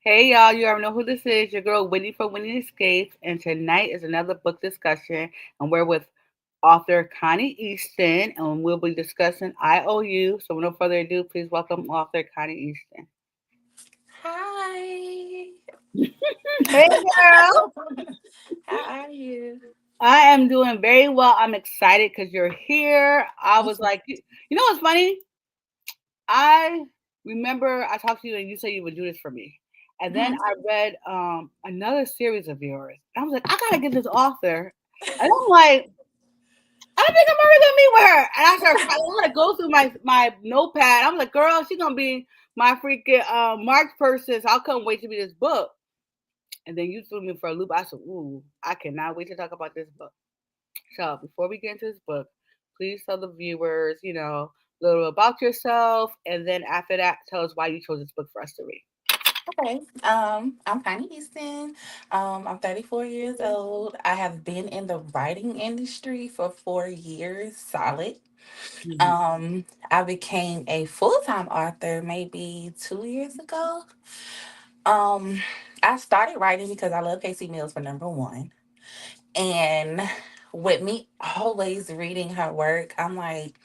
Hey y'all, you already know who this is. Your girl Whitney from Whitney Escapes, and tonight is another book discussion, and we're with author Connie Easton, and we'll be discussing IOU. So, without further ado, please welcome author Connie Easton. Hi. Hey girl, How are you? I am doing very well. I'm excited because you're here. I Me was too. like, you know what's funny? I remember I talked to you and you said you would do this for me. And then Mhm. I read another series of yours. I was like, I gotta get this author. And I'm like, I think I'm already gonna meet with her. And I started crying. I had to go through my notepad. I'm like, girl, she's gonna be my freaking March person. So I couldn't wait to read this book. And then you threw me for a loop. I said, ooh, I cannot wait to talk about this book. So before we get into this book, please tell the viewers, a little about yourself, and then after that, tell us why you chose this book for us to read. Okay. I'm Connie Easton. I'm 34 years old. I have been in the writing industry for 4 years solid. Mhm. I became a full-time author maybe 2 years ago. Um, I started writing because I love Casey Mills for number one. And with me always reading her work, I'm like,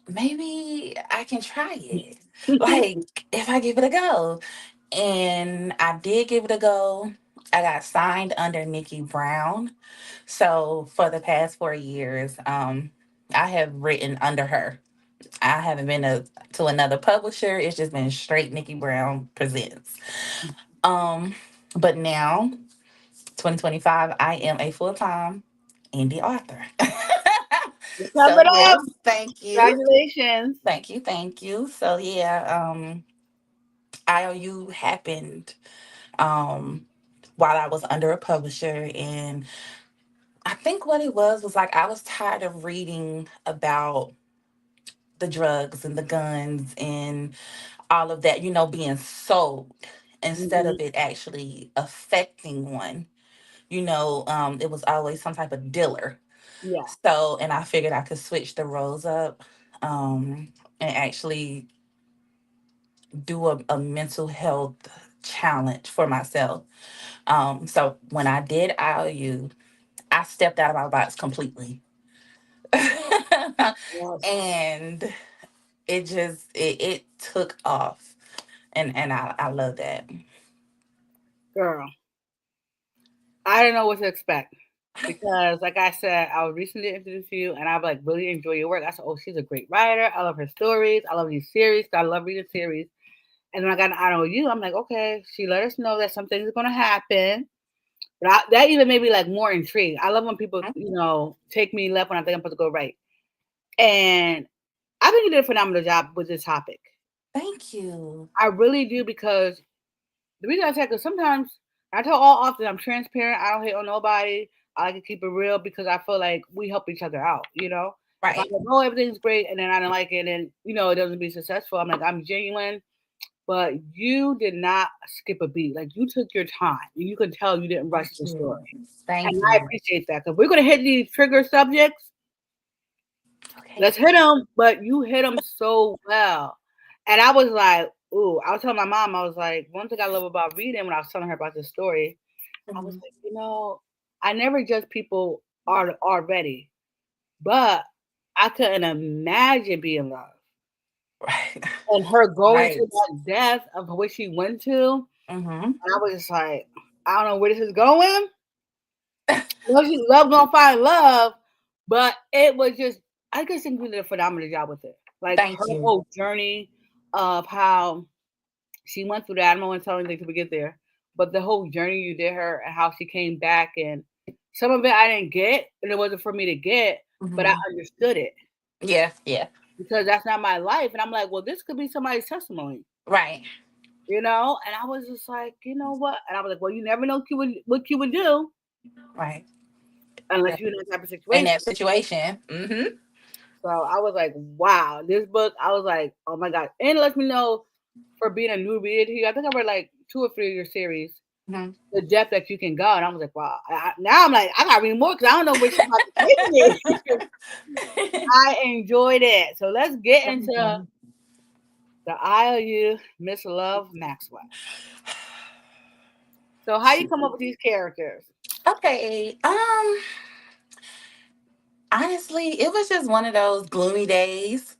maybe I can try it. Like, if I give it a go. And I did give it a go. I got signed under Nikki Brown. So for the past 4 years, I have written under her. I haven't been to another publisher. It's just been straight Nikki Brown presents. Um, but now, 2025, I am a full-time indie author. Clap So it up! yes, thank you. Congratulations. Thank you. So yeah, IOU happened um while I was under a publisher, and I think what it was like I was tired of reading about the drugs and the guns and all of that, being sold instead Hmm. of it actually affecting one. It was always some type of dealer. Yeah. So, and I figured I could switch the roles up and actually do a mental health challenge for myself. So when I did IOU, I stepped out of my box completely. Yes. And it took off. And I love that. Girl, I don't know what to expect because, like I said, I was recently introduced to you, and I like really enjoy your work. I said, "Oh, she's a great writer. I love her stories. I love these series. I love reading series." And then I got an I know you. I'm like, okay, she let us know that some things are gonna happen. But that even made me like more intrigued. I love when people, take me left when I think I'm supposed to go right. And I think you did a phenomenal job with this topic. Thank you. I really do because the reason I say because sometimes I tell all often I'm transparent. I don't hate on nobody. I like to keep it real because I feel like we help each other out. If I Right. go, oh, everything's great, and then I don't like it, and it doesn't be successful. I'm like, I'm genuine, but you did not skip a beat. Like you took your time, and you could tell you didn't rush Thank the you. story, and Thank I you. appreciate that because we're gonna hit these trigger subjects. Okay. Let's hit them, but you hit them so well, and I was like, ooh. I was telling my mom, I was like, one thing I love about reading when I was telling her about this story I was Mhm. like, I never judge people already, but I couldn't imagine being loved. Right. And her going Right. to that death of what she went to, Hmm. and I was just like, I don't know where this is going. She love gonna find love, but it was just I just think you did a phenomenal job with it. Like her Thank you. whole journey of how she went through that. I don't want to tell anything till we get there, but the whole journey you did her and how she came back and some of it I didn't get and it wasn't for me to get, but I Hmm. understood it Yeah. Yeah. because that's not my life. And I'm like, well, this could be somebody's testimony, Right. And I was just like, you know what? And I was like, well, you never know what you would do Right. Yeah. unless you're in that type of In situation. that situation. Hmm. So I was like, wow, this book. I was like, oh my god, and it lets me know for being a new reader here. I think I read like 2 or 3 of your series Hmm. the depth that you can go. And I was like, wow. Now I'm like, I gotta read more because I don't know where she's about to take me. I enjoyed it. So let's get into Mhm. the IOU Miss Love Maxwell. So how you come up with these characters? Okay. Honestly, it was just one of those gloomy days,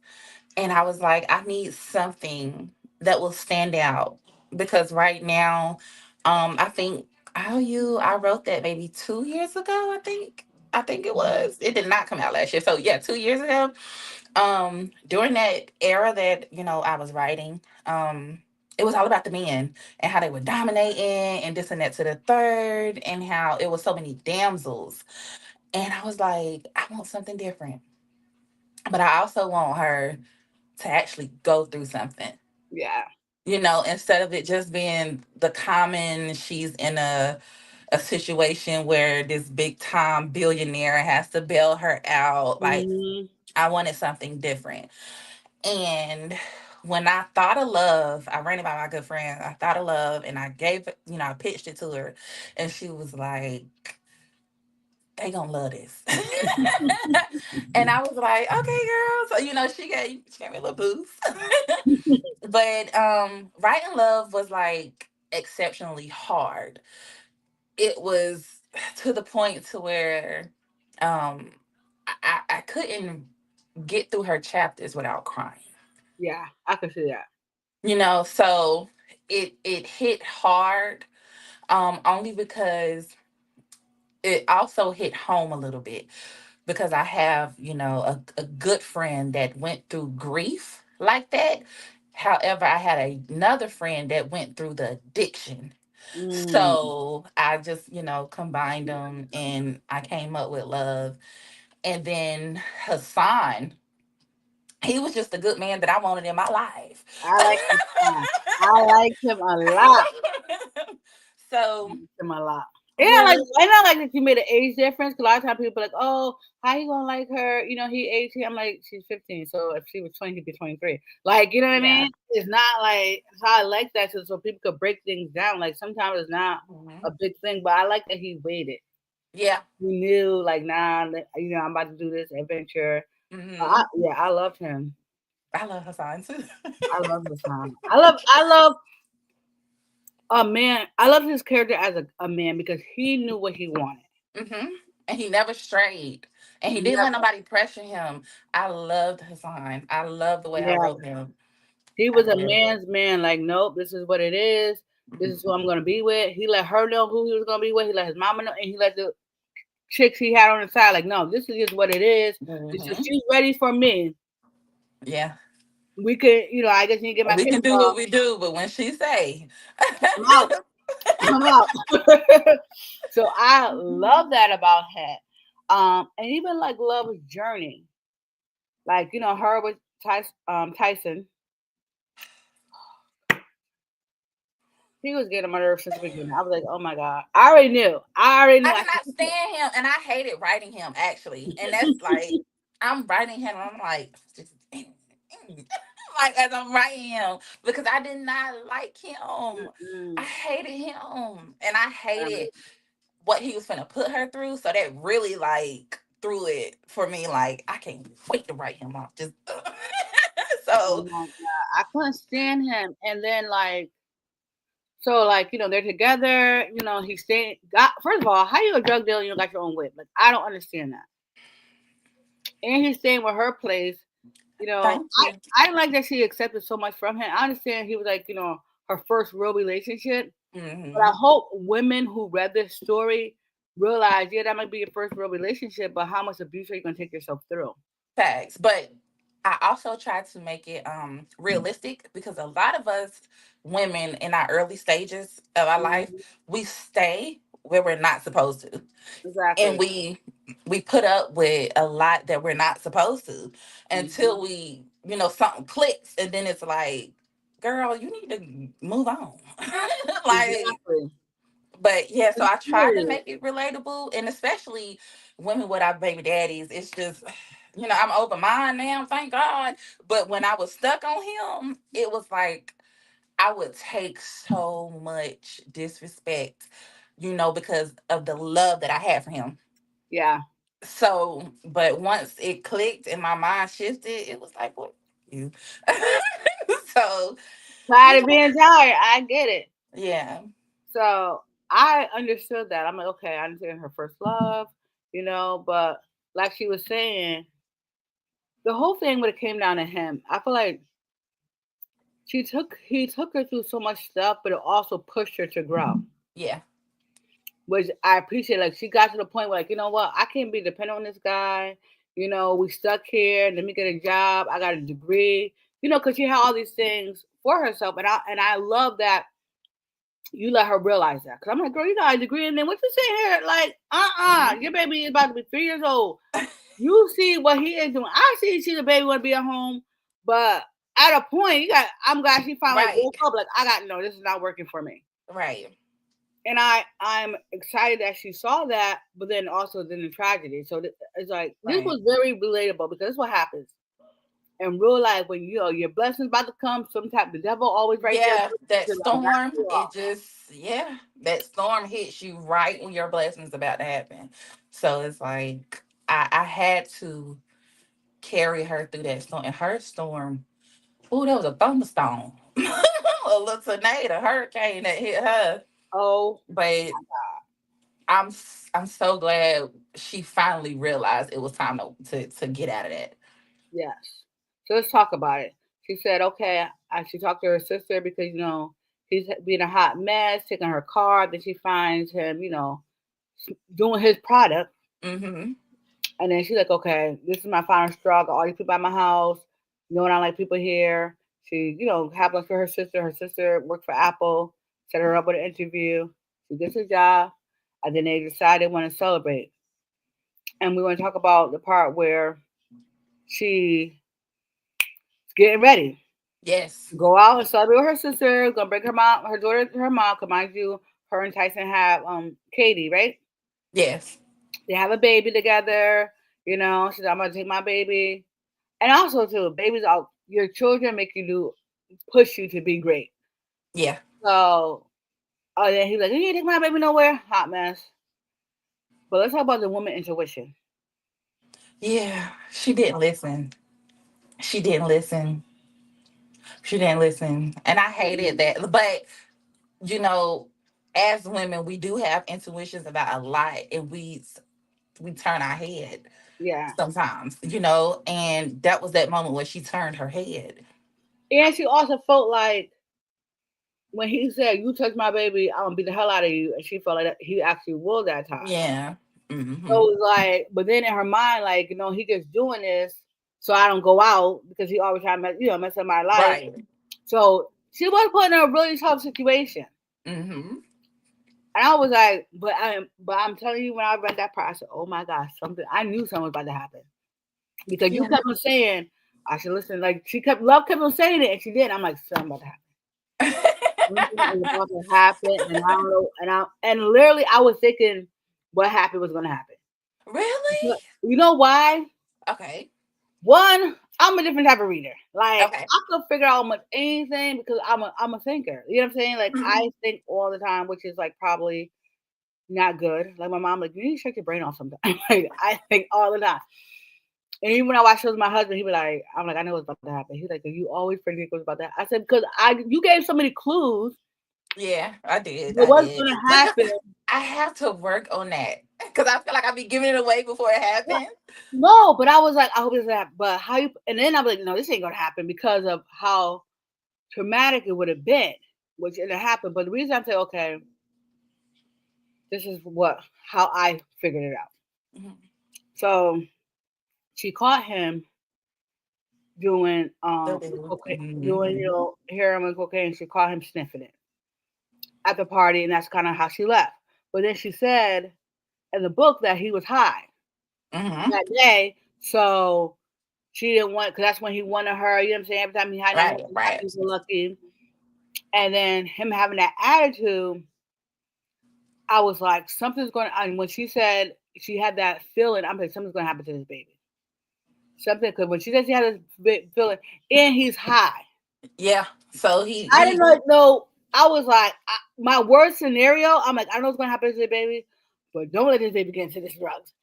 and I was like, I need something that will stand out because right now, I think I wrote that maybe 2 years ago. I think it was. It did not come out last year. So yeah, 2 years ago. During that era that I was writing, it was all about the men and how they were dominating and this and that to the third, and how it was so many damsels. And I was like, I want something different, but I also want her to actually go through something. Yeah. Instead of it just being the common, she's in a situation where this big time billionaire has to bail her out. Like, Hmm. I wanted something different. And when I thought of love, I ran it by my good friend. I thought of love and I gave it, I pitched it to her. And she was like, they gonna love this. And I was like, okay, girl. So, she gave me a little boost. But writing love was like exceptionally hard. It was to the point to where um I couldn't get through her chapters without crying. Yeah, I can see that. So it hit hard, only because it also hit home a little bit because I have, a good friend that went through grief like that. However, I had another friend that went through the addiction. Mm. So I just, combined them and I came up with love. And then Hassan, he was just a good man that I wanted in my life. I like him. I like him a lot. I So, like him a lot. yeah. And I like that you made an age difference. Cause a lot of times people are like, oh, how you gonna like her? He 18. I'm like, she's 15. So if she was 20, he'd be 23. Like, you know what I Yeah. mean? It's not like so I like that so people could break things down. Like sometimes it's not a Mhm. big thing, but I like that he waited. Yeah. He knew, like, nah, I'm about to do this adventure. Hmm. Yeah, I loved him. I love Hassan too. I love his time. I love a man. I love his character as a man because he knew what he wanted. Hmm. And he never strayed. And he didn't let Never. nobody pressure him. I loved Hassan. I love the way I Yeah. wrote him. He I was a did. man's man. Like, nope, this is what it is. This is who I'm gonna be with. He let her know who he was gonna be with. He let his mama know, and he let the chicks he had on the side. Like, no, this is just what it is. This is Hmm. she's ready for me. Yeah. We could, I just need to get my We can picture do what off. we do, but when she say, I'm out. I'm out. So I love that about him. And even like Love's journey, like her with Tyson, he was getting on my nerves since the beginning. I was like, oh my god, I already knew. I already knew. I I did not said, stand him, and I hated writing him actually. And that's like I'm writing him, and I'm like, just, like as I'm writing him because I did not like him. I mm, hated him, and I hated what he was gonna put her through. So that really like threw it for me. Like I can't wait to write him off. Just oh so. my god, I couldn't stand him. And then so like they're together. He's staying. Got first of all, how you a drug dealer and you got your own whip? Like I don't understand that. And he's staying with her place. Thank you. I didn't like that she accepted so much from him. I understand he was like, her first real relationship. But I Hmm. hope women who read this story realize, yeah, that might be your first real relationship, but how much abuse are you gonna take yourself through? Facts. But I also try to make it realistic because a lot of us women in our early stages of our life, Mhm. we stay where we're not supposed to. And Exactly. we put up with a lot that we're not supposed to Hmm. until something clicks, and then it's like, girl, you need to move on. Like, Exactly. but yeah, so I try to Period. make it relatable, and especially women with our baby daddies. It's just, I'm over mine now, thank God. But when I was stuck on him, it was like I would take so much disrespect, because of the love that I had for him. Yeah. So, but once it clicked and my mind shifted, it was like, what you? So, Tired of being tired. I get it. yeah. So I understood that. I'm like, okay, I understand her first love, but like she was saying, the whole thing when it came down to him, I feel like he took her through so much stuff, but it also pushed her to grow. Yeah. Which I appreciate. Like she got to the point where, like, you know what, I can't be dependent on this guy. We stuck here. Let me get a job. I got a degree. Because she had all these things for herself, and I love that you let her realize that. Because I'm like, girl, you got a degree, and then what you saying here? Like, your baby is about to be 3 years old. You see what he is doing. I see the baby want to be at home, but at a point, I'm glad she finally Right. woke up. Like, I got no, this is not working for me. Right. And I'm excited that she saw that, but then also then the tragedy. So it's like this Right. was very relatable because that's what happens in real life when your blessings about to come. Sometimes the devil always right there Yeah, that to like knock storm, you it off. just, yeah, that storm hits you right when your blessing's about to happen. So it's like I had to carry her through that storm. And her storm, oh, that was a thunderstorm. A little tornado, hurricane that hit her. Oh, But I'm so glad she finally realized it was time to get out of that. yes. So let's talk about it. She said, okay, she talked to her sister because he's being a hot mess, taking her car. Then she finds him, doing his product. Mm-hmm. And then she's like, okay, this is my final straw. I got all these people at my house. I don't like people here. She, happens for her sister. Her sister worked for Apple, set her up with an interview. She gets a job. And then they decide they want to celebrate. And we want to talk about the part where she's getting ready. Yes. Go out and celebrate with her sister. Gonna bring her mom, her daughter to her mom. Cause mind you, her and Tyson have Katie, right? Yes. They have a baby together. She's like, I'm gonna take my baby. And also too, babies are your children make you push you to be great. Yeah. So then he's like, you ain't take my baby nowhere, hot mess. But let's talk about the woman intuition. Yeah. She didn't listen. She didn't listen. She didn't listen. And I hated that. But, you know, as women, we do have intuitions about a lot, and we turn our head Yeah. sometimes, and that was that moment where she turned her head. And she also felt like when he said, you touch my baby, I'm gonna beat the hell out of you, and she felt like he actually will that time. Yeah. So Hmm. it was like, but then in her mind, like, he just doing this so I don't go out because he always trying to mess up my life. Right. So she was put in a really tough situation. Hmm. And I was like, but I'm telling you, when I read that part, I said, oh my gosh, something, I knew something was about to happen. Because you Yeah. kept on saying, I should listen. Like, love kept on saying it, and she did. I'm like, something about to happen. Something is about to happen, and I don't know. And literally, I was thinking what happened was going to happen. Really? But you know why? Okay. One, I'm a different type of reader. Like Okay. I could figure out almost anything because I'm a thinker. You know what I'm saying? Like Hmm. I think all the time, which is like probably not good. Like my mom, like you need to shut your brain off sometimes. Like I think all the time. And even when I watch shows with my husband, he be like, I'm like, I know what's about to happen. He's like, you always predict what's about to happen. I said, because you gave so many clues. Yeah, I did. But I what's did. gonna But happen? I have to work on that because I feel like I be giving it away before it What? happens. No, but I was like, I hope this happen. But how you? And then I was like, no, this ain't gonna happen because of how traumatic it would have been, which it happened. But the reason I'm saying, okay, this is how I figured it out. Mhm. So she caught him doing So do. cocaine, doing Mhm. heroin and cocaine. She caught him sniffing it at the party, and that's kind of how she left. But then she said in the book that he was high Mhm. that day, so she didn't want because that's when he wanted her. You know what I'm saying? Every time he had that Right. Right. happy go lucky, and then him having that attitude, I was like, something's going. And when she said she had that feeling, I'm like, something's going to happen to this baby. Something because when she said she had this big feeling, and he's high, Yeah. So he I didn't he. know. No, I was like, my worst scenario. I'm like, I know what's going to happen to the baby, but don't let this baby get into this drugs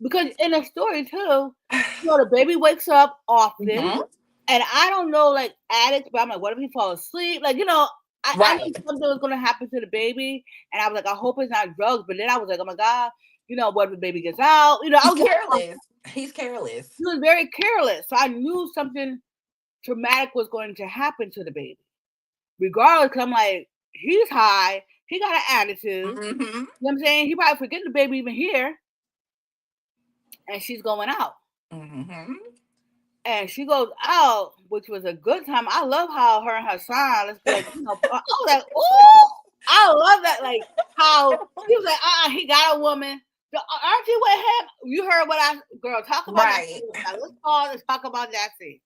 because in the story too, the baby wakes up often, Mhm. and I don't know like addicts, but I'm like, what if he fall asleep? Like I knew something was gonna happen to the baby, and I was like, I hope it's not drugs. But then I was like, oh my god, what if the baby gets out? I was careless. He's careless. He was very careless, so I knew something traumatic was going to happen to the baby, regardless. Cause I'm like, he's high, he got an attitude. Mm-hmm. You know what I'm saying? He probably forget the baby even here, and she's going out. Mm-hmm. And she goes out, which was a good time. I love how her and her son, let's be like, I was like, ooh, I love that. Like how he was like, he got a woman. Aren't you with him? You heard what girl, talk about that scene. Let's talk about that scene.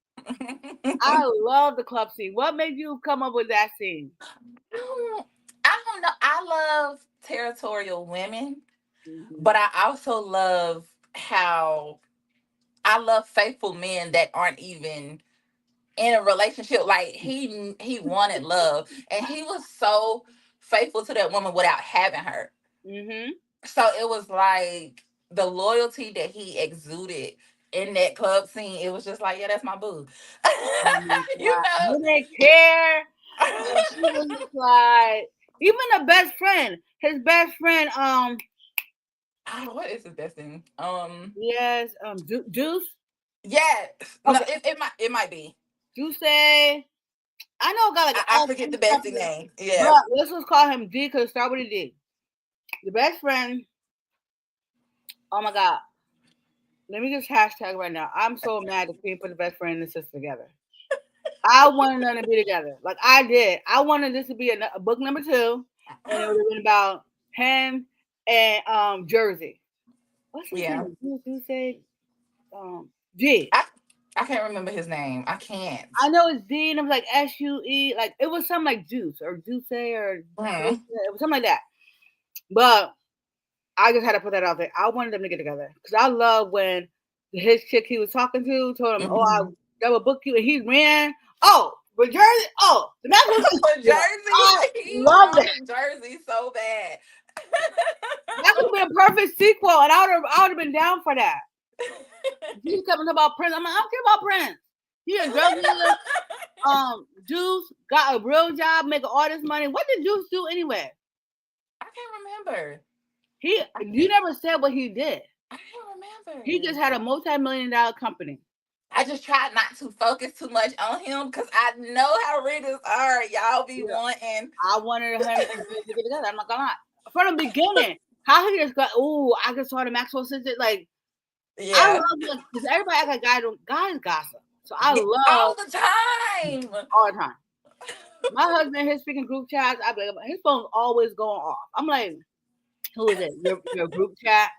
I love the club scene. What made you come up with that scene? I don't know. I love territorial women, but I also love how I love faithful men that aren't even in a relationship. Like he wanted love, and he was so faithful to that woman without having her. Mm-hmm. So it was like the loyalty that he exuded in that club scene. It was just like, yeah, that's my boo. You didn't care. And she was like, even the best friend, his best friend, what is his best thing? Yes, Juice. Yeah, no, it might be. Juice. I know, got like I forget the best name. Yeah, but let's just call him D because it start with a D. The best friend. Oh my god. Let me just hashtag right now. I'm so mad that Queen put the best friend and the sister together. I wanted them to be together. Like I did. I wanted this to be a book number 2, and it would have been about him and Jersey. What's his name? You say G. I can't remember his name. I can't. I know it's D, and it was like SUE. Like it was something like Juice or Juice or it was something like that. But I just had to put that out there. I wanted them to get together because I love when his chick he was talking to told him, "Oh, I double book you," and he ran. Oh, with Jersey. Oh, the man was Jersey. I love that. Jersey so bad. That would have been a perfect sequel, and I would have been down for that. He's coming about Prince. I'm like, I don't care about Prince. He a drug dealer. Juice got a real job, making all this money. What did Juice do anyway? I can't remember. You never said what he did. I can't remember. He just had a multi-million-dollar company. I just tried not to focus too much on him because I know how readers are. Y'all be wanting. I wanted her to get together. I'm not gonna lie. From the beginning, how he just got, I just saw the Maxwell sisters. Like, yeah. I love it because everybody act like guys gossip. So I love all the time. All the time. My husband, his freaking group chats, I be like, his phone's always going off. I'm like, who is it? Your group chat?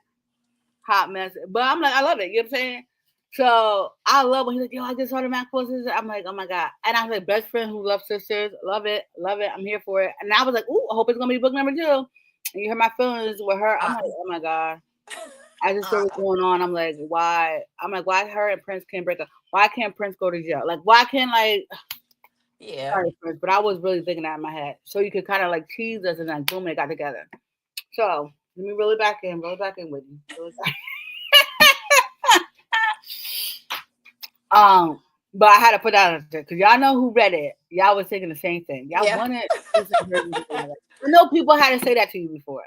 Hot mess. But I'm like, I love it. You know what I'm saying? So I love when he's like, yo, I just saw the Maxwell sisters. I'm like, oh my God. And I was like, best friend who loves sisters. Love it. Love it. I'm here for it. And I was like, I hope it's going to be book number 2. And you hear my feelings with her. I'm like, oh my God. I just saw what's going on. I'm like, why? Why her and Prince can't break up? Why can't Prince go to jail? Like, why can't yeah. Sorry, Prince, but I was really thinking that in my head. So you could kind of like tease us and like boom, they got together. So let me roll it back in with you. But I had to put that out there because y'all know who read it. Y'all was thinking the same thing. Y'all wanted. I know people had to say that to you before.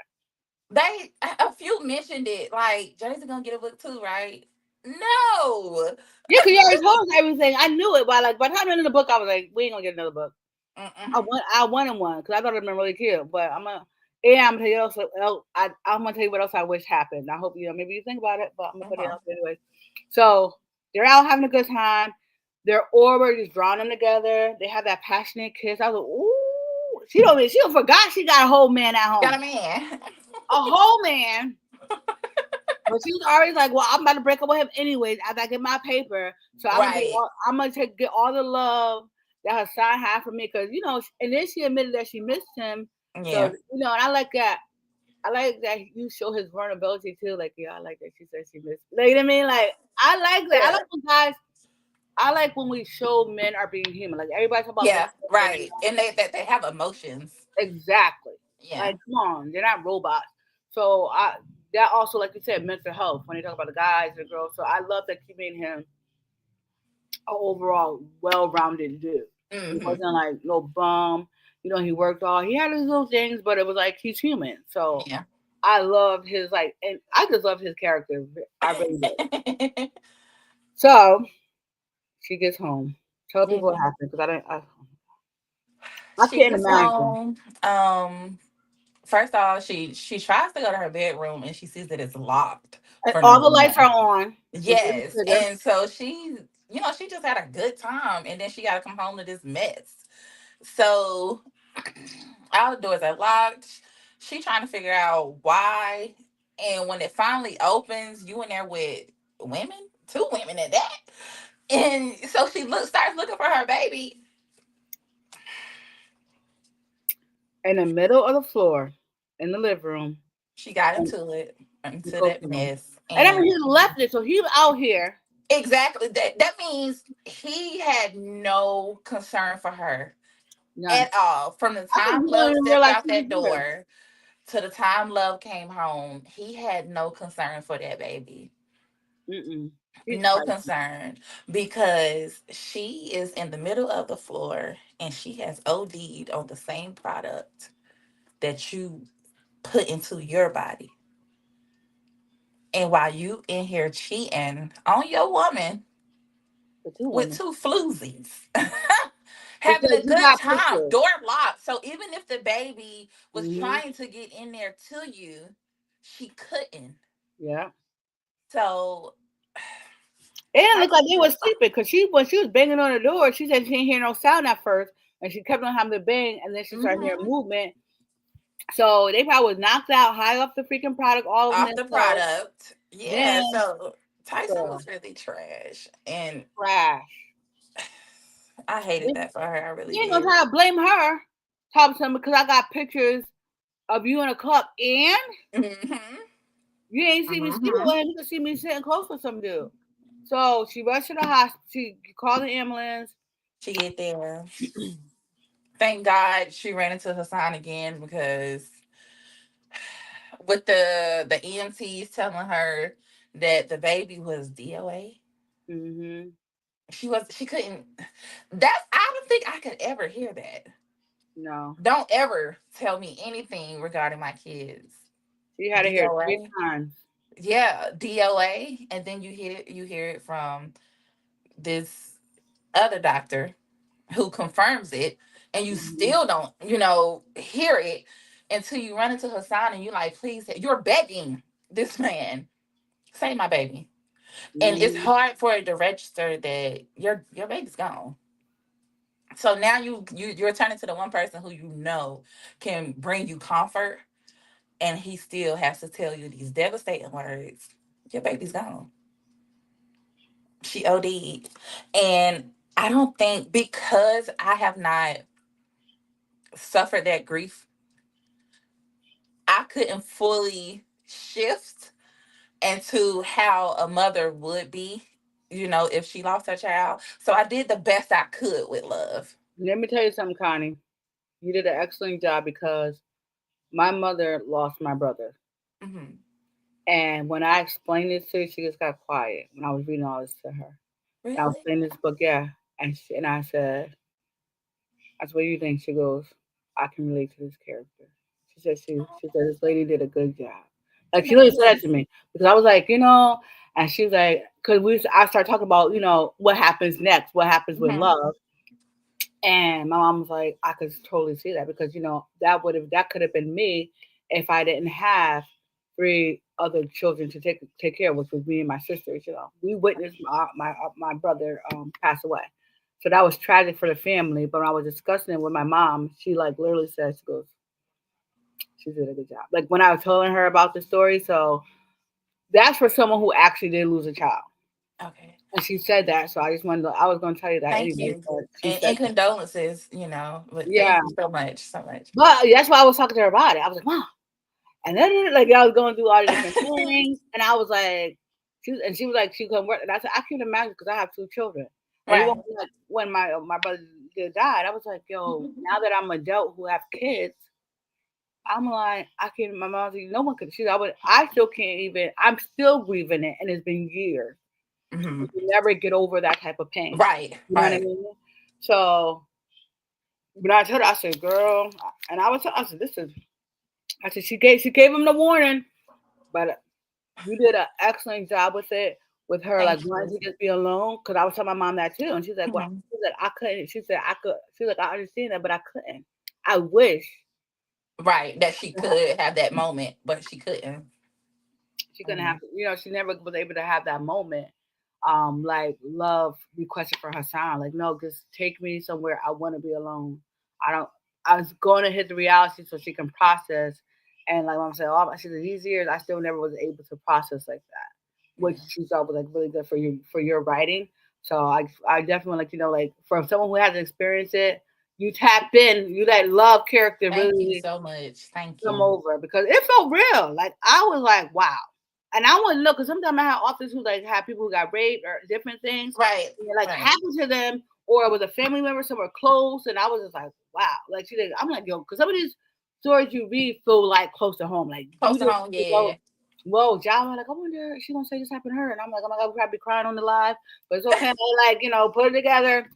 A few mentioned it. Like Jersey gonna get a book too, right? No. Yeah, because you already told us everything. I knew it, but by the time I ended the book, I was like, we ain't gonna get another book. I wanted one because I thought it'd been really cute. But I'm gonna tell you else. I'm gonna tell you what else I wish happened. I hope maybe you think about it, but I'm gonna put it out there anyway. So they're out having a good time. Their aura is drawing them together. They have that passionate kiss. I was like, ooh, she don't forgot she got a whole man at home. Got a man. A whole man. But she was already like, well, I'm about to break up with him anyways after I get my paper. So I'm gonna get all the love that her son had for me because and then she admitted that she missed him. Yeah. So, and I like that. I like that you show his vulnerability too. Like, I like that she said she missed. Like, you know what I mean? Like, I like that. Yeah. I like when guys. I like when we show men are being human. Like everybody talk about. Yeah, right. And they have emotions. Exactly. Yeah. Like, come on, they're not robots. So that also, like you said, mental health when they talk about the guys and the girls. So I love that you made him an overall well-rounded dude. He wasn't like no bum. He worked all. He had his little things, but it was like he's human. So Yeah. I loved his and I just loved his character. I really did. So she gets home. Tell people what Mhm. happened because I don't. I She can't gets imagine. home. First off, she tries to go to her bedroom and she sees that it's locked And for all the number lights are one. on. Which is Yes. trigger. And so she just had a good time and then she got to come home to this mess. So all the doors are locked. She trying to figure out why. And when it finally opens, you in there with women, two women at that. And so starts looking for her baby. In the middle of the floor, in the living room, She got and into both that of them. mess. And I mean, And he left it, so he was out here. exactly that means he had no concern for her None. at all. From the I think time he don't Love even stepped realize out he was that here. door to the time Love came home, he had no concern for that baby. Mm-mm. He's No crazy. concern because she is in the middle of the floor and she has OD'd on the same product that you put into your body. And while you in here cheating on your woman The two with women. two floozies, having Because a you good got time, pictures. door locked. So even if the baby was Mm-hmm. trying to get in there to you, she couldn't. Yeah. So It didn't look like they Tyson, was sleeping because when she was banging on the door, she said she didn't hear no sound at first, and she kept on having to bang, and then she started hearing mm-hmm, movement. So they probably was knocked out, high off the freaking product, all of them off the themselves. product. Yeah, Then, so Tyson girl, was really trash. And trash. I hated You that for her. I really ain't gonna did. try to blame her, Thompson, because I got pictures of you in a cup, and Mm-hmm. you ain't see me sleeping Mm-hmm. with him. You can see me sitting close with some dude. So she rushed to the hospital. She called the ambulance. She get there. Thank God she ran into Hassan again because with the EMTs telling her that the baby was DOA. Mm-hmm. She couldn't. That's I don't think I could ever hear that. No, Don't ever tell me anything regarding my kids. she had to hear it three DOA. times. Yeah, DOA, and then you hear it from this other doctor who confirms it, and you Mm-hmm. still don't, hear it until you run into Hassan and you like, please, you're begging this man, save my baby. And it's Mm-hmm. hard for it to register that your baby's gone. So now you're turning to the one person who can bring you comfort, and he still has to tell you these devastating words. Your baby's gone. She OD'd. And I don't think because I have not suffered that grief, I couldn't fully shift into how a mother would be, if she lost her child. So I did the best I could with Love. Let me tell you something, Connie. You did an excellent job because my mother lost my brother. Hmm. And when I explained this to her, she just got quiet when I was reading all this to her. And I was Really? saying this book, yeah. And I said, what do you think? She goes, I can relate to this character. She said this lady did a good job. Like she really said that Nice. to me because I was like, and she was like, because I started talking about, what happens next, what happens with Hmm. love, and my mom was like, I could totally see that because that could have been me if I didn't have three other children to take care of, which was me and my sisters. We witnessed my brother pass away, so that was tragic for the family. But when I was discussing it with my mom, she like literally said, she goes, she did a good job. Like when I was telling her about the story, so that's for someone who actually did lose a child. Okay. And she said that, so I was going to tell you that Thank anyway, you. but she said And that. condolences, but Yeah, thank you so much. So much. but that's why I was talking to her about it. I was like, Mom, and then like I was going through all the different things, and I was like, she was like, she couldn't work, and I said, I can't imagine because I have two children, and even Right. like when my brother died, I was like, yo, now that I'm an adult who have kids, I'm like, I can't. My mom's like, no one could. I still can't even. I'm still grieving it, and it's been years. Hmm. You never get over that type of pain. Right. You know what I Right. mean? So But I told her, I said, girl, and I said, this is, I said, she gave him the warning, but you did an excellent job with it, with her, like, Thank wanting you. to just be alone. Because I was telling my mom that too. And she's like, well, Mhm. she's like, I couldn't. She said, I could. She's like, I understand that, but I couldn't. I wish. Right, that she could have that moment, but she couldn't. She couldn't have, Mhm. she never was able to have that moment. Like love requested for her son, like, no, just take me somewhere. I want to be alone. I don't. I was going to hit the reality so she can process. And like mom said, all she said, these years I still never was able to process like that, which Yeah. she thought was like really good for your writing. So I definitely like like for someone who hasn't experienced it, you tap in, you let love character Thank you really so much. Thank come you. over because it felt real. Like I was like, wow. And I wouldn't know because sometimes I have authors who like have people who got raped or different things, Right, and it, like right. happened to them, or it was a family member somewhere close, and I was just like, wow. Like I'm like, yo, because some of these stories you read feel like close to home. Like you Close to just home, go, yeah. whoa, John, like I wonder if she gonna say this happened to her, and I'm like, oh my god, we probably crying on the live, but it's okay. Like put it together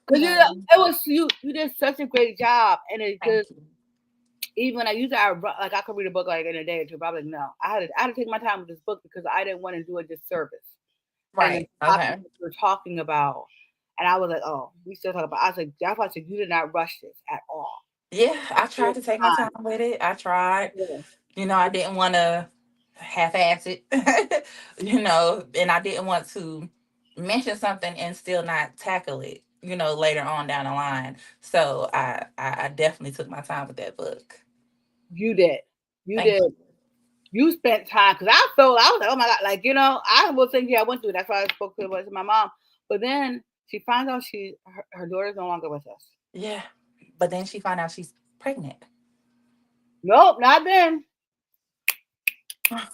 because No, it was you did such a great job, and it just thank you. even when I used it, like I could read a book like in a day or two. But I was like, no, I had to take my time with this book because I didn't want to do a disservice. And the Right, topic okay. that we're talking about, and I was like, oh, we still talk about. I was like, that's why I said you did not rush this at all. Yeah, I It tried to take my time with it. I tried. was I didn't want to half-ass it, and I didn't want to mention something and still not tackle it, later on down the line. So I definitely took my time with that book. you did, you Thank did. you. You spent time because I was like, oh my god, like I was thinking I went through. That's why I spoke to my mom. But then she finds out her daughter's no longer with us. Yeah, but then she found out she's pregnant. Nope, not then.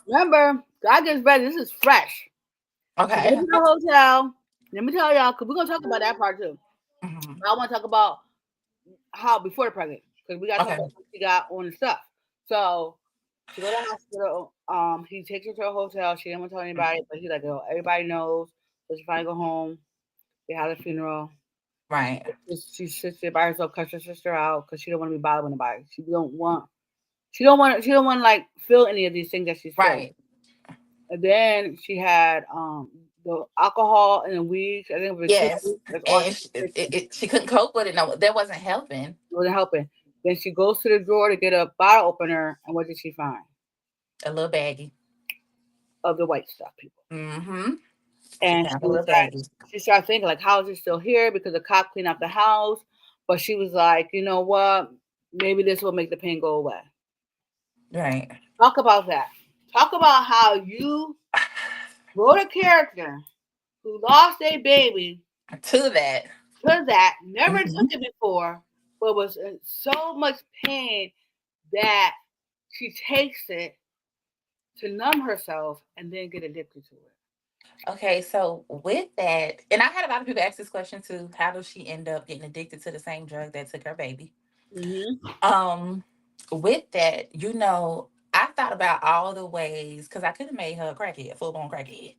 Remember, I just read this is fresh. She goes Okay. to the hotel. Let me tell y'all, because we're gonna talk about that part too. Mhm. But I want to talk about how before the pregnant, because we gotta talk Okay. about what she got on the stuff. So she go to the hospital. He takes her to a hotel. She didn't want to tell anybody, but he's like, "Yo, everybody knows." So she finally go home. They have a funeral. Right. She sits there by herself, cuts her sister out because she don't want to be bothered with nobody. She don't want to like feel any of these things that she's feeling. Right. And then she had the alcohol and the weed. I think it was 2 weeks. Yes. That's all And she could take. she couldn't cope with it. No, that wasn't helping. Wasn't helping. Then she goes to the drawer to get a bottle opener, and what did she find? A little baggy. Of the white stuff, people. Mm-hmm. She And found a little baggy. she started thinking like, how is it still here? Because the cop cleaned up the house. But she was like, you know what? Maybe this will make the pain go away. Right. Talk about that. Talk about how you wrote a character who lost a baby To that. to that, never took Hmm. it before, but was in so much pain that she takes it to numb herself and then get addicted to it. Okay, so with that, and I had a lot of people ask this question too. How does she end up getting addicted to the same drug that took her baby? Mm-hmm. Um, with that, I thought about all the ways because I could have made her a crackhead, full blown crackhead,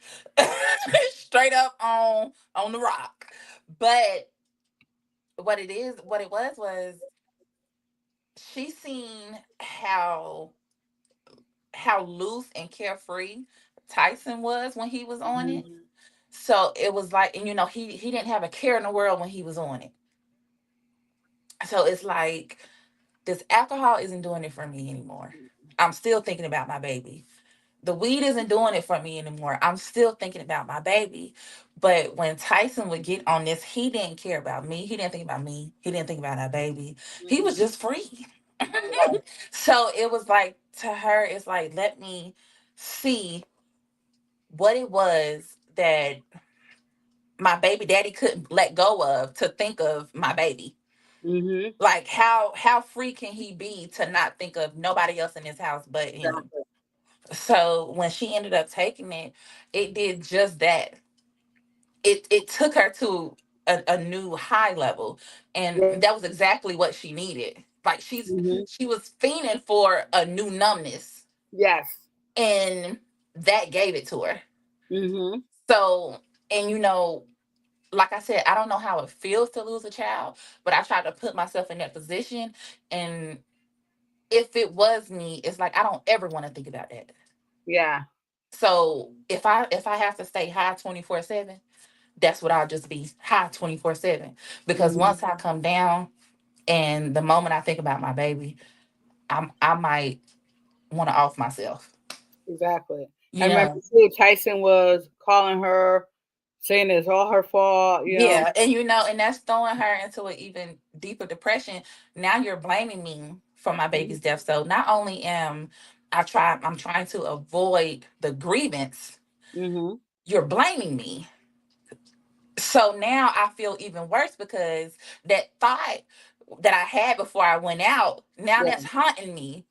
straight up on the rock. But what it was she seen how loose and carefree Tyson was when he was on it. Mm-hmm. So it was like, and he didn't have a care in the world when he was on it. So it's like this alcohol isn't doing it for me anymore. I'm still thinking about my baby. The weed isn't doing it for me anymore. I'm still thinking about my baby. But when Tyson would get on this, he didn't care about me. He didn't think about me. He didn't think about our baby. He was Mm-hmm. just free. So it was like to her, it's like, let me see what it was that my baby daddy couldn't let go of to think of my baby. Mm-hmm. Like how free can he be to not think of nobody else in his house but him? Exactly. So when she ended up taking it, it did just that. It took her to a new high level, and Yeah. that was exactly what she needed. Like Mm-hmm. she was fiending for a new numbness, Yes. and that gave it to her. Mm-hmm. So, and like I said, I don't know how it feels to lose a child, but I try to put myself in that position. And if it was me, it's like I don't ever want to think about that. Yeah. So if I have to stay high 24/7, that's what I'll just be, high 24/7. Because Mhm. once I come down, and the moment I think about my baby, I might want to off myself. Exactly. I You remember know. too, Tyson was calling her, saying it's all her fault. Yeah, and and that's throwing her into an even deeper depression. Now you're blaming me for my Mhm. baby's death. So not only am I'm trying to avoid the grievance, Mhm. you're blaming me. So now I feel even worse because that thought that I had before I went out, now Yeah. that's haunting me.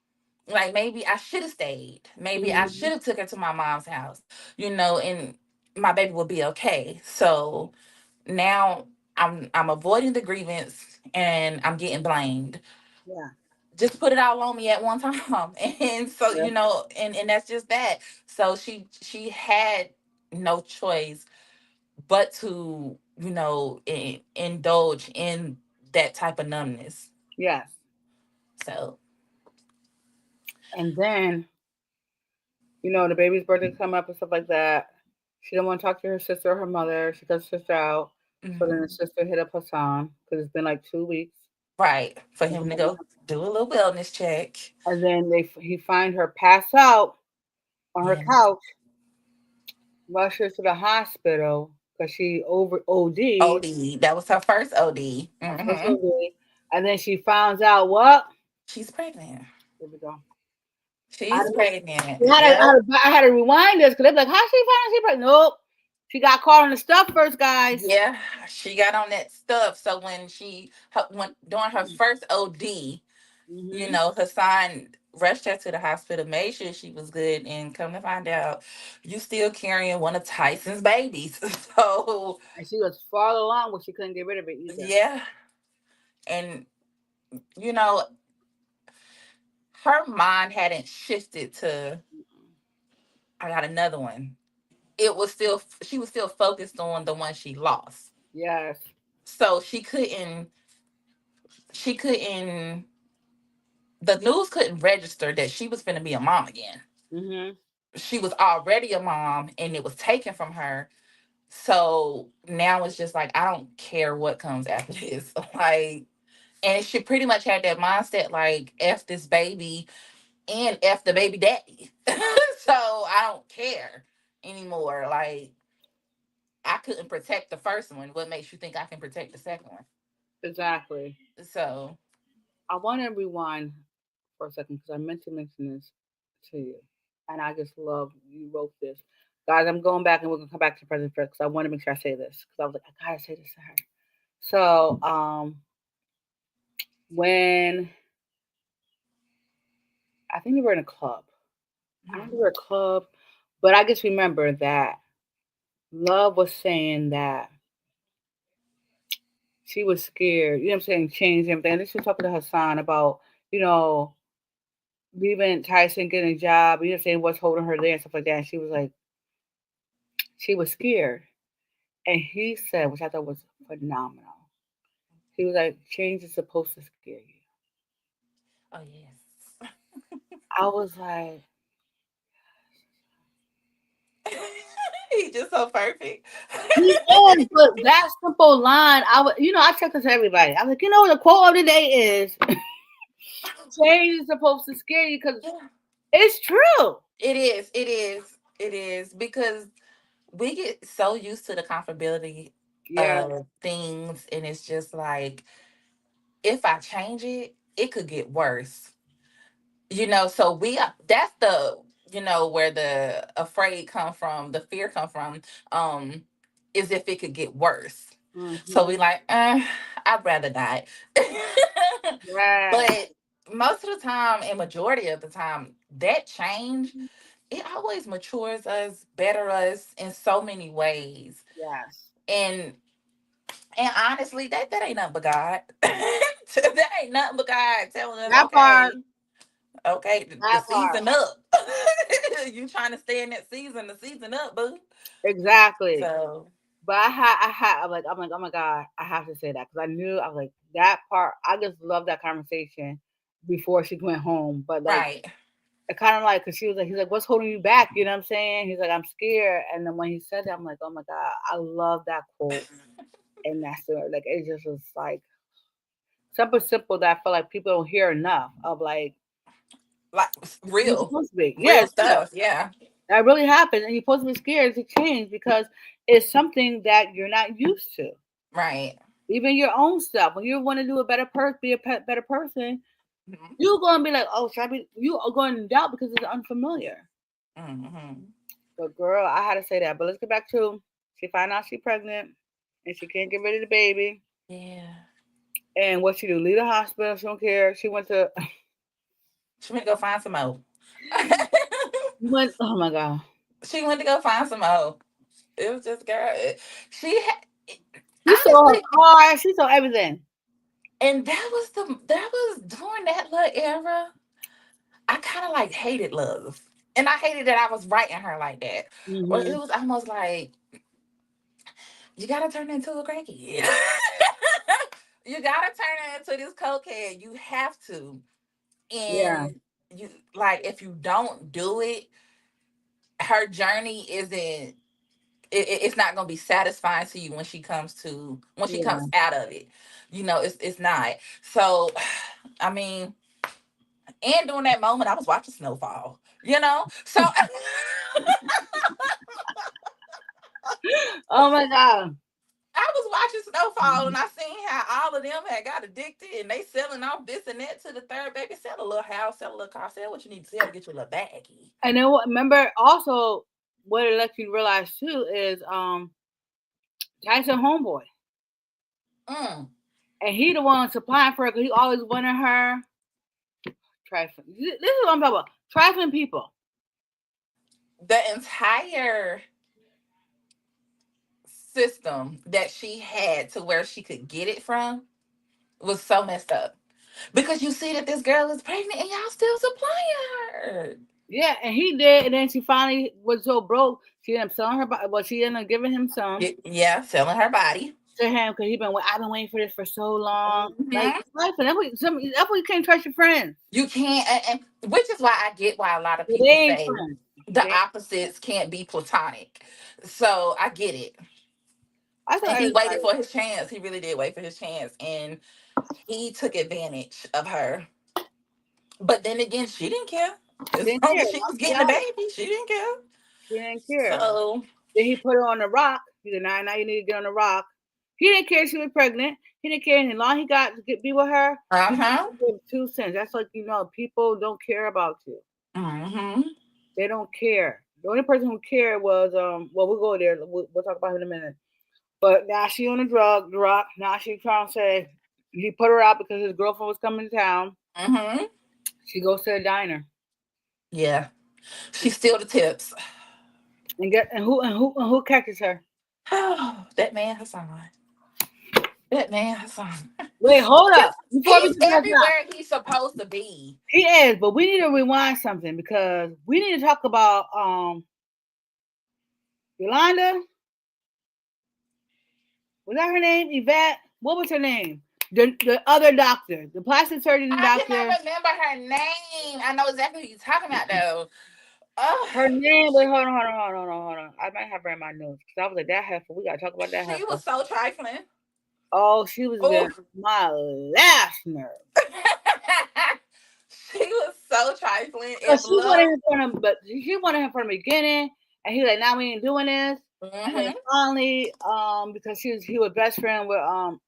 Like maybe I should have stayed. Maybe I Mhm. should have took her to my mom's house, and my baby will be okay. So now I'm avoiding the grievance and I'm getting blamed. Yeah. Just put it all on me at one time. And so, Yeah. and that's just that. So she had no choice but to, indulge in that type of numbness. Yes. So And then, the baby's birthday come up and stuff like that. She didn't want to talk to her sister or her mother. She got her sister out. So then the mhm. sister hit up Hassan because it's been like 2 weeks. Right. For him to go do a little wellness check. And then he find her passed out on her Yeah. couch, rush her to the hospital because she over OD. OD. That was her first OD. First Hmm. OD. And then she finds out what? She's pregnant. Here we go. I She's pregnant. Yep. I had to rewind this because they're like, how she find out she pregnant? Nope. She got caught on the stuff first, guys. Yeah, she got on that stuff. So when when during her first OD, Hmm. Hassan rushed her to the hospital, made sure she was good, and come to find out, you still carrying one of Tyson's babies. So And she was far along, but she couldn't get rid of it either. yeah, and you know, her mind hadn't shifted to, I got another one. It was still, she was still focused on the one she lost. Yes. So she couldn't the news couldn't register that she was going to be a mom again. Hmm. She was already a mom and it was taken from her. So now it's just like, I don't care what comes after this. Like, and she pretty much had that mindset like, F this baby and F the baby daddy. So I don't care anymore. Like, I couldn't protect the first one. What makes you think I can protect the second one? Exactly. So, I want to rewind for a second because I meant to mention this to you. And I just love you wrote this. Guys, I'm going back and we're going to come back to President first because I want to make sure I say this because I was like, I got to say this to her. So, when I think we were in a club, I don't think we were a club, but I just remember that Love was saying that she was scared, you know what I'm saying, change everything. And then she was talking to Hassan about, you know, leaving Tyson, getting a job, you know what I'm saying, what's holding her there and stuff like that. And she was like, she was scared. And he said, which I thought was phenomenal, he was like, change is supposed to scare you. oh, yes. I was like, He's just so perfect. he is, but that simple line, I text this to everybody. I was like, the quote of the day is, change is supposed to scare you because Yeah, it's true. it is. It is. It is because we get so used to the comfortability Yeah. of things, and it's just like, if I change it, it could get worse. So that's the, where the afraid come from, the fear come from, um, is if it could get worse. So Hmm. we like, I'd rather die. Yes. But most of the time, and majority of the time, that change, it always matures us, better us in so many ways. Yes. And honestly, that ain't nothing but God. That ain't nothing but God telling us, That part. okay, the That part. season up. You trying to stay in that season, the season up, boo. Exactly. So But I'm like, oh my god, I have to say that because I knew I was like that part. I just love that conversation before she went home. But like, Right. it kind of like, cause she was like, he's like, what's holding you back? You know what I'm saying? He's like, I'm scared. And then when he said that, I'm like, oh my god, I love that quote. And that's like, it just was like something simple that I feel like people don't hear enough of. Like, Like you're real, supposed to be, yeah, real stuff. Yeah. that really happens, and you're supposed to be scared to change because it's something that you're not used to. Right. Even your own stuff. When you want to do a better person, be a better person, Mm-hmm. you're gonna be like, oh, should I be? You are going to doubt because it's unfamiliar. Mm-hmm. But girl, I had to say that. But let's get back to she found out she's pregnant and she can't get rid of the baby. Yeah. And what she do? Leave the hospital. She don't care. She went to She went to go find some more. went. Oh my god. She went to go find some more. It was just girl. She She saw her honestly, car. She saw everything. and that was during that little era. I kind of like hated love, and I hated that I was writing her like that. Or it Hmm. was almost like you gotta turn into a crackhead. You gotta turn into this cokehead. You have to, Yeah. and you like if you don't do it, her journey isn't it's not going to be satisfying to you when she Yeah. comes out of it. It's not. So I mean, and during that moment I was watching snowfall, so Oh my god. I was watching snowfall and I seen how all of them had got addicted and they selling off this and that to the third baby. Sell a little house, sell a little car, sell what you need to sell to get you a little baggie. And then remember also what it lets you realize too is Tyson homeboy. Mm. And he the one supplying for her because he always wanted her. Trifling. This is what I'm talking about. Trifling people. The entire system that she had to where she could get it from was so messed up. Because you see that this girl is pregnant and y'all still supplying her. Yeah, and he did, and then she finally was so broke, she ended up selling her body. Well, she ended up giving him some Yeah, selling her body. to him because I've been waiting for this for so long. Like, Hmm. trifling. That's why you can't trust your friends. You can't, which is why I get why a lot of But they people ain't say friends. the They, opposites can't be platonic. So I get it. I tell And he waited everybody. for his chance. He really did wait for his chance. And he took advantage of her. But then again, she didn't care. She As didn't long care. as she I'll was be getting the honest. baby, she didn't care. She didn't care. So, Then he put her on the rock. He said, now you need to get on the rock. He didn't care she was pregnant. He didn't care. And as long as he got to be with her, he uh-huh. didn't give 2 cents. That's like, people don't care about you. Mm-hmm. They don't care. The only person who cared was well, we'll go there. We'll talk about him in a minute. But now she on the rock. Now she trying to say he put her out because his girlfriend was coming to town. Mm-hmm. She goes to the diner Yeah. She steal the tips. who catches her? Oh, that man Hassan. That man Hassan. Wait, hold up. Before we He's get that up, everywhere he's supposed to be. he is, but we need to rewind something because we need to talk about Yolanda. Was that her name? Yvette? What was her name? The other doctor, the plastic surgeon I doctor. cannot remember her name. I know exactly who you're talking about though. Oh, Her name. Wait, hold on. I might have her in my notes because I was like that heifer. We gotta talk about that she heifer. was so trifling. Oh, she was getting Oh, my last nerve. she was so trifling. Cause If love. she wanted him from the beginning, and he was like, "Now we ain't doing this." And then Mm-hmm. finally, because he was best friend with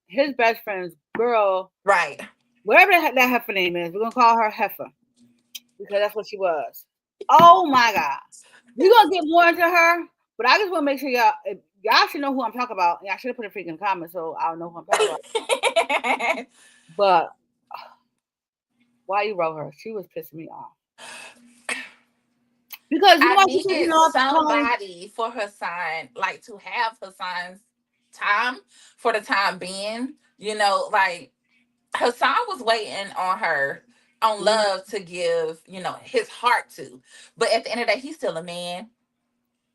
his best friend's girl, Right. whatever that heifer name is, we're gonna call her Heifer because that's what she was. Oh my god, we're gonna get more into her, but I just want to make sure y'all should know who I'm talking about. Yeah, I should have put a freaking comment so I'll know who I'm talking about. But why you wrote her? She was pissing me off because you know I why she pissed me needed off, Connie? somebody for her sign, like to have her sign's time for the time being. Like Hassan was waiting on her, on Mhm. love to give, his heart to. But at the end of the day, he's still a man.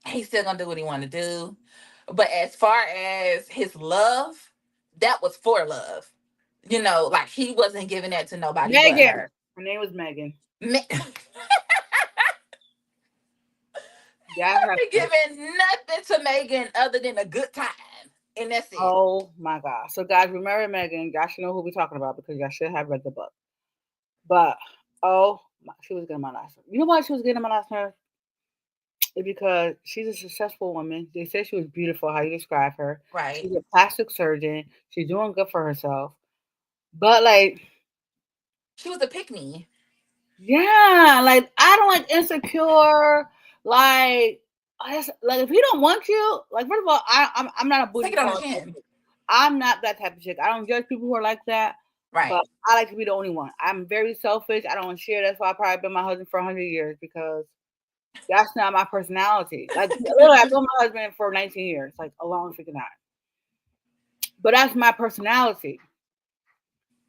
He's still gonna do what he want to do. But as far as his love, that was for love. Like he wasn't giving that to nobody but Megan. her. Her name was Megan. Me- That's her. wasn't giving nothing to Megan other than a good time. And that's it. Oh my God. So guys, remember Megan. Y'all should know who we're talking about because y'all should have read the book. But she was getting my last nerve. You know why she was getting my last nerve? It's because she's a successful woman. They said she was beautiful, how you describe her. Right. She's a plastic surgeon. She's doing good for herself. But like, She was a pick me. yeah, like I don't like insecure. Like, like if he don't want you, like first of all, I'm not a Take booty it on the call. chin. I'm not that type of chick. I don't judge people who are like that, but Right. I like to be the only one. I'm very selfish. I don't share. That's why I probably been my husband for 100 years because that's not my personality. Like literally, I've been my husband for 19 years, like a long freaking time. But that's my personality.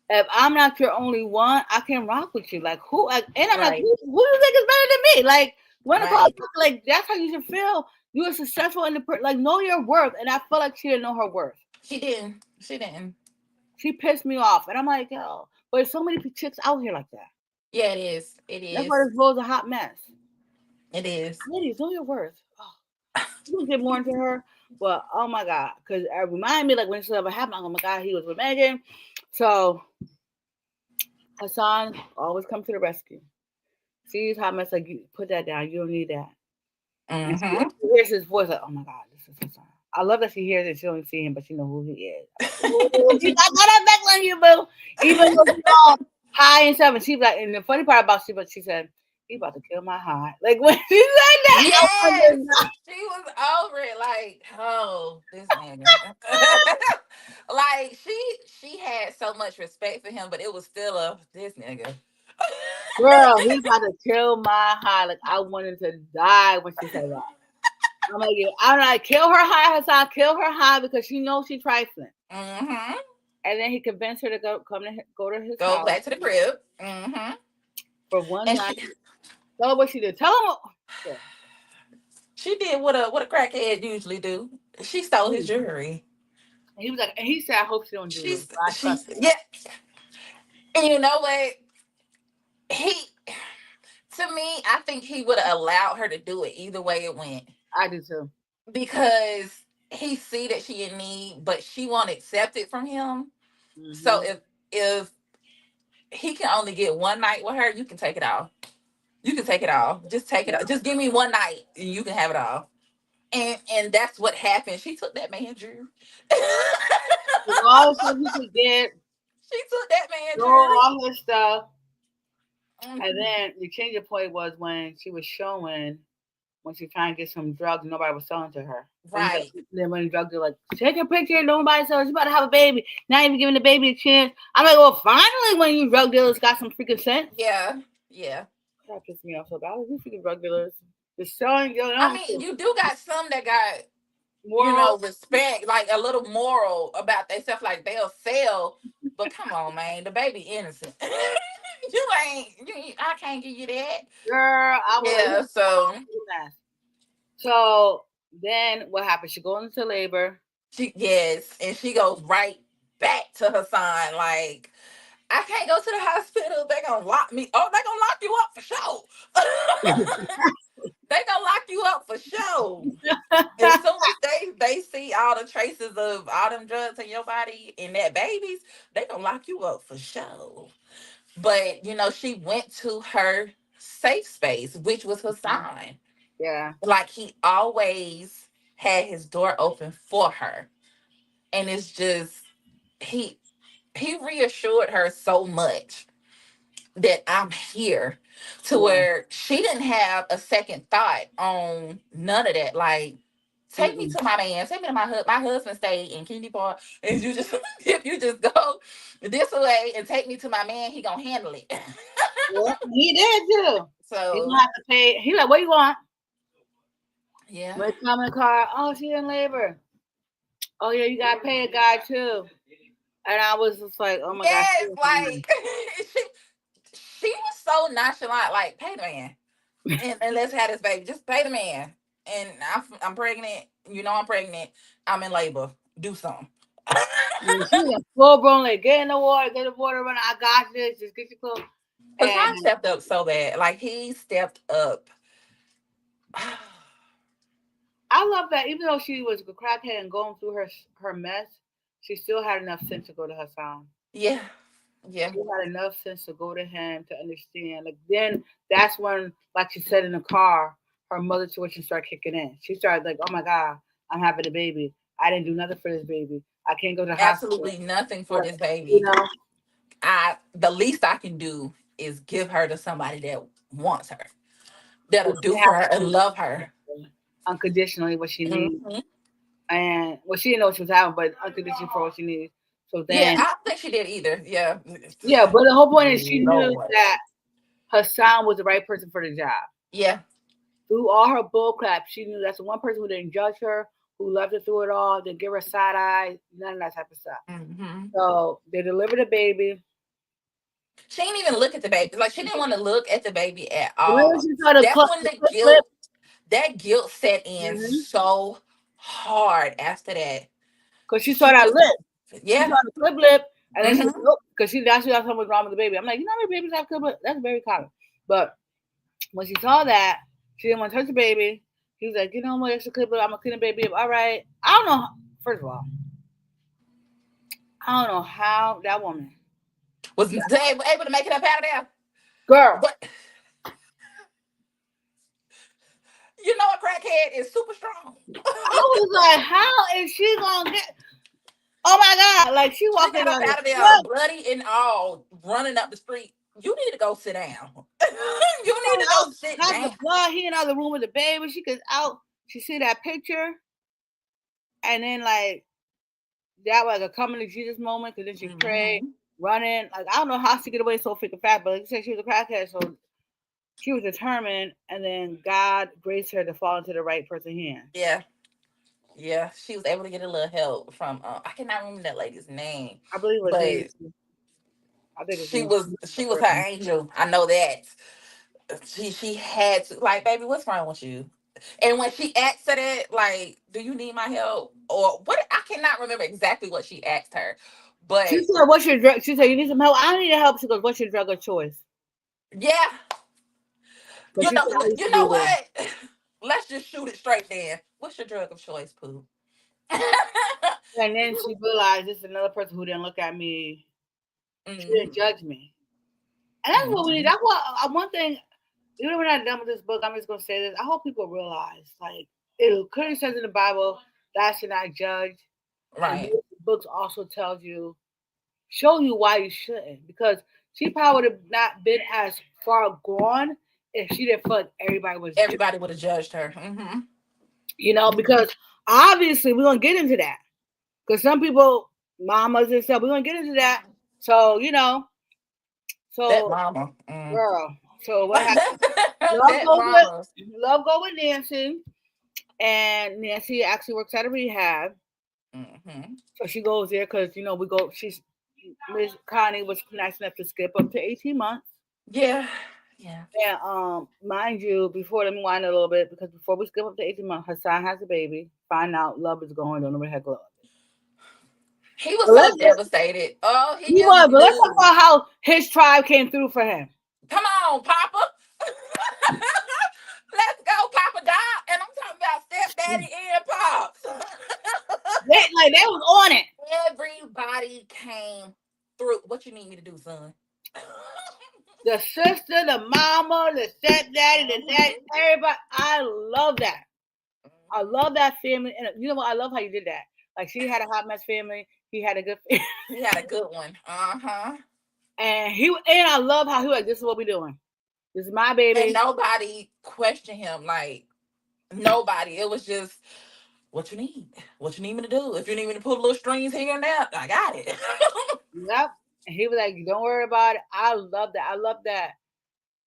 If I'm not your only one, I can rock with you. Like who? Like, and I'm like, Right. who do you think is better than me? Like when to call, Right. like that's how you should feel. You are successful in like know your worth. And I feel like she didn't know her worth. She didn't. She didn't. She pissed me off, and I'm like, yo, but there's so many chicks out here like that. Yeah, it is. It That's why is. this world's a hot mess. It is. Ladies, know your worth. Oh, you can get more into her, but oh my god, because it reminded me like when this ever happened. Oh my god, he was with Megan, so Hassan always come to the rescue. Sees how much like you put that down. You don't need that. And she Mm-hmm. hears his voice like, oh my god, this is Hassan. I love that she hears it. She don't see him, but she know who he is. Ooh, she's not gonna back on you, boo. Even though she's all high and stuff. And she's like, and the funny part about she said, he about to kill my high. Like when she said that, I Yes. was like, She was over it. Like, oh, this nigga. Like she had so much respect for him, but it was still a this nigga. girl, he about to kill my high. Like I wanted to die when she said that. I'm like, kill her high, Hassan, kill her high because she knows she's trifling. Mm-hmm. And then he convinced her to go to his Go house back to the crib. Mm-hmm. for one And night. Tell her what she did. Tell him what. Yeah. she did what a crackhead usually do. She stole his jewelry. And he was like, and he said, I hope she don't do this. But I trust She's her. yeah. And you know what? He to me, I think he would have allowed her to do it either way it went. I do too. Because he see that she in need, but she won't accept it from him. So Hmm. if he can only get one night with her, you can take it all. You can take it all. Just take it all. Just give me one night and you can have it all. And that's what happened. She took that man jewelry. All the stuff he could get, She took that man throw jewelry. all his stuff. And Mhm. then the change of point was when she was showing when she trying to get some drugs, nobody was selling to her. Right. Then when the drug dealer like, take a picture, nobody sells. You about to have a baby. Not even giving the baby a chance. I'm like, well, finally, when you drug dealers got some freaking sense. Yeah. Yeah. That pissed me off so bad. You freaking drug dealers. Just selling, yo, I don't mean, you do got some that got, moral. respect, like a little moral about themselves, like they'll sell. But come on, man, the baby innocent. I can't give you that. Girl, I was like, Yeah, so so then what happened? She goes into labor. yes, and she goes right back to her son, like, I can't go to the hospital. They gonna lock me. Oh, they gonna lock you up for sure. They gonna lock you up for sure. As soon as they see all the traces of all them drugs in your body and that babies, they gonna lock you up for sure. But she went to her safe space, which was her sign. Yeah. Like he always had his door open for her. And it's just he he reassured her so much that I'm here, to Yeah. where she didn't have a second thought on none of that. Like, take me Mm-mm. to my man, take me to my husband stayed in Kennedy Park. And you just if you just go this way and take me to my man, he gonna handle it. Yeah, he did too. He gonna So have to pay. He like, what you want? yeah. When come in the car, oh, she in labor. Oh yeah, you gotta pay a guy too. And I was just like, oh my gosh. Yes, like she, she was so nonchalant, like, pay the man and let's have this baby. Just pay the man. And I'm pregnant. You know I'm pregnant. I'm in labor. Do something. And she was full blown, like, get the water running. I got this. Just get your clothes. Hassan And stepped up so bad. Like he stepped up. I love that. Even though she was a crackhead and going through her mess, she still had enough sense to go to Hassan. Yeah. Yeah. She had enough sense to go to him to understand. Like then, that's when, like she said in the car, her mother tuition started kicking in. She started like, "Oh my God, I'm having a baby. I didn't do nothing for this baby. I can't go to the hospital." Absolutely nothing for But, this you baby. know, I the least I can do is give her to somebody that wants her. That'll she do for has her to and do love her. unconditionally what she needs. Hmm. And well, she didn't know what she was having, but unconditionally for what she needs. So Yeah, then, I don't think she did either. Yeah. yeah, but the whole point is she knew Lord. that Hassan was the right person for the job. Yeah. Through all her bull crap, she knew that's the one person who didn't judge her, who loved her through it all, didn't give her side eye, none of that type of stuff. Hmm. So they delivered the baby. She didn't even look at the baby. Like she didn't want to look at the baby at When all. she saw That's when the the clip lip, guilt, that guilt set in mm-hmm, so hard after that. because she saw She that was, lip. She saw yeah. the clip lip, and then she was Hmm. nope, because she that's something was wrong with the baby. I'm like, you know how many babies have clip lip? That's very common. But when she saw that, she didn't want to touch the baby. He was like, you know what, extra clip lip, I'm gonna clean the baby up. All right. I don't know. First of all, I don't know how that woman, Was they able to make it up out of there? girl. But you know a crackhead is super strong. I was like, how is she gonna get? Oh my God! Like she She walking got up down the out of there club, bloody and all, running up the street. You need to go sit down. You need to go out sit past the down. blood. He in the other room with the baby. She gets out. She see that picture, and then like that was like a coming to Jesus moment. Cause then she prayed, Hmm. running. Like I don't know how she get away so freaking fast, but like you said, she was a crackhead, so she was determined. And then God graced her to fall into the right person's hand. Yeah, yeah. She was able to get a little help from. I cannot remember that lady's name, I believe it was but Nancy. I think it's she Nancy. was she was her angel. I know that. She had to, like, baby, what's wrong with you? And when she asked her that, like, do you need my help or what? I cannot remember exactly what she asked her, She but said, "What's your drug?" She said, "You need some help." I need help. She goes, "What's your drug of choice?" yeah, Because she said, "I used you to be know there." what? Let's just shoot it straight there. What's your drug of choice, Pooh? And then she realized this is another person who didn't look at me. She didn't Hmm. judge me. And that's what we need. Hmm. That's what one thing, even though we're not done with this book, I'm just going to say this. I hope people realize, like, it clearly says in the Bible, thou should not judge. And Right. most books also tells you, show you why you shouldn't. Because she probably would have not been as far gone if she didn't feel like everybody was judging. Everybody would have judged her. Hmm. Because obviously we're going to get into that. Because some people, mamas and stuff, we're going to get into that. So, That so, mama. girl, so what happened? Love That go with mama. Love go with Nancy, and Nancy actually works at a rehab. Hmm. So she goes there because we go. She's Miss Connie was nice enough to skip up to 18 months. Yeah. Yeah. And mind you, before let me wind it a little bit because before we skip up to 18 months, her son has a baby. Find out love is going. Don't know where the heck love is. He was But so devastated. Oh, he he just was. But let's talk knew. about how his tribe came through for him. Come on, Papa. Let's go, Papa Doc. And I'm talking about stepdaddy and pops. They was on it. Everybody came through. What you need me to do, son? The sister, the mama, the stepdaddy, the dad, Mhm. everybody. I love that. I love that family, and you know what? I love how you did that. Like she had a hot mess family, he had a good, He had a good one. Uh-huh. and I love how he was like, "This is what we doing. This is my And baby." nobody questioned him. Like, nobody. It was just, what you need? What you need me to do? If you need me to pull little strings here and there, I got it. Yep. And he was like, "Don't worry about it." I love that. I love that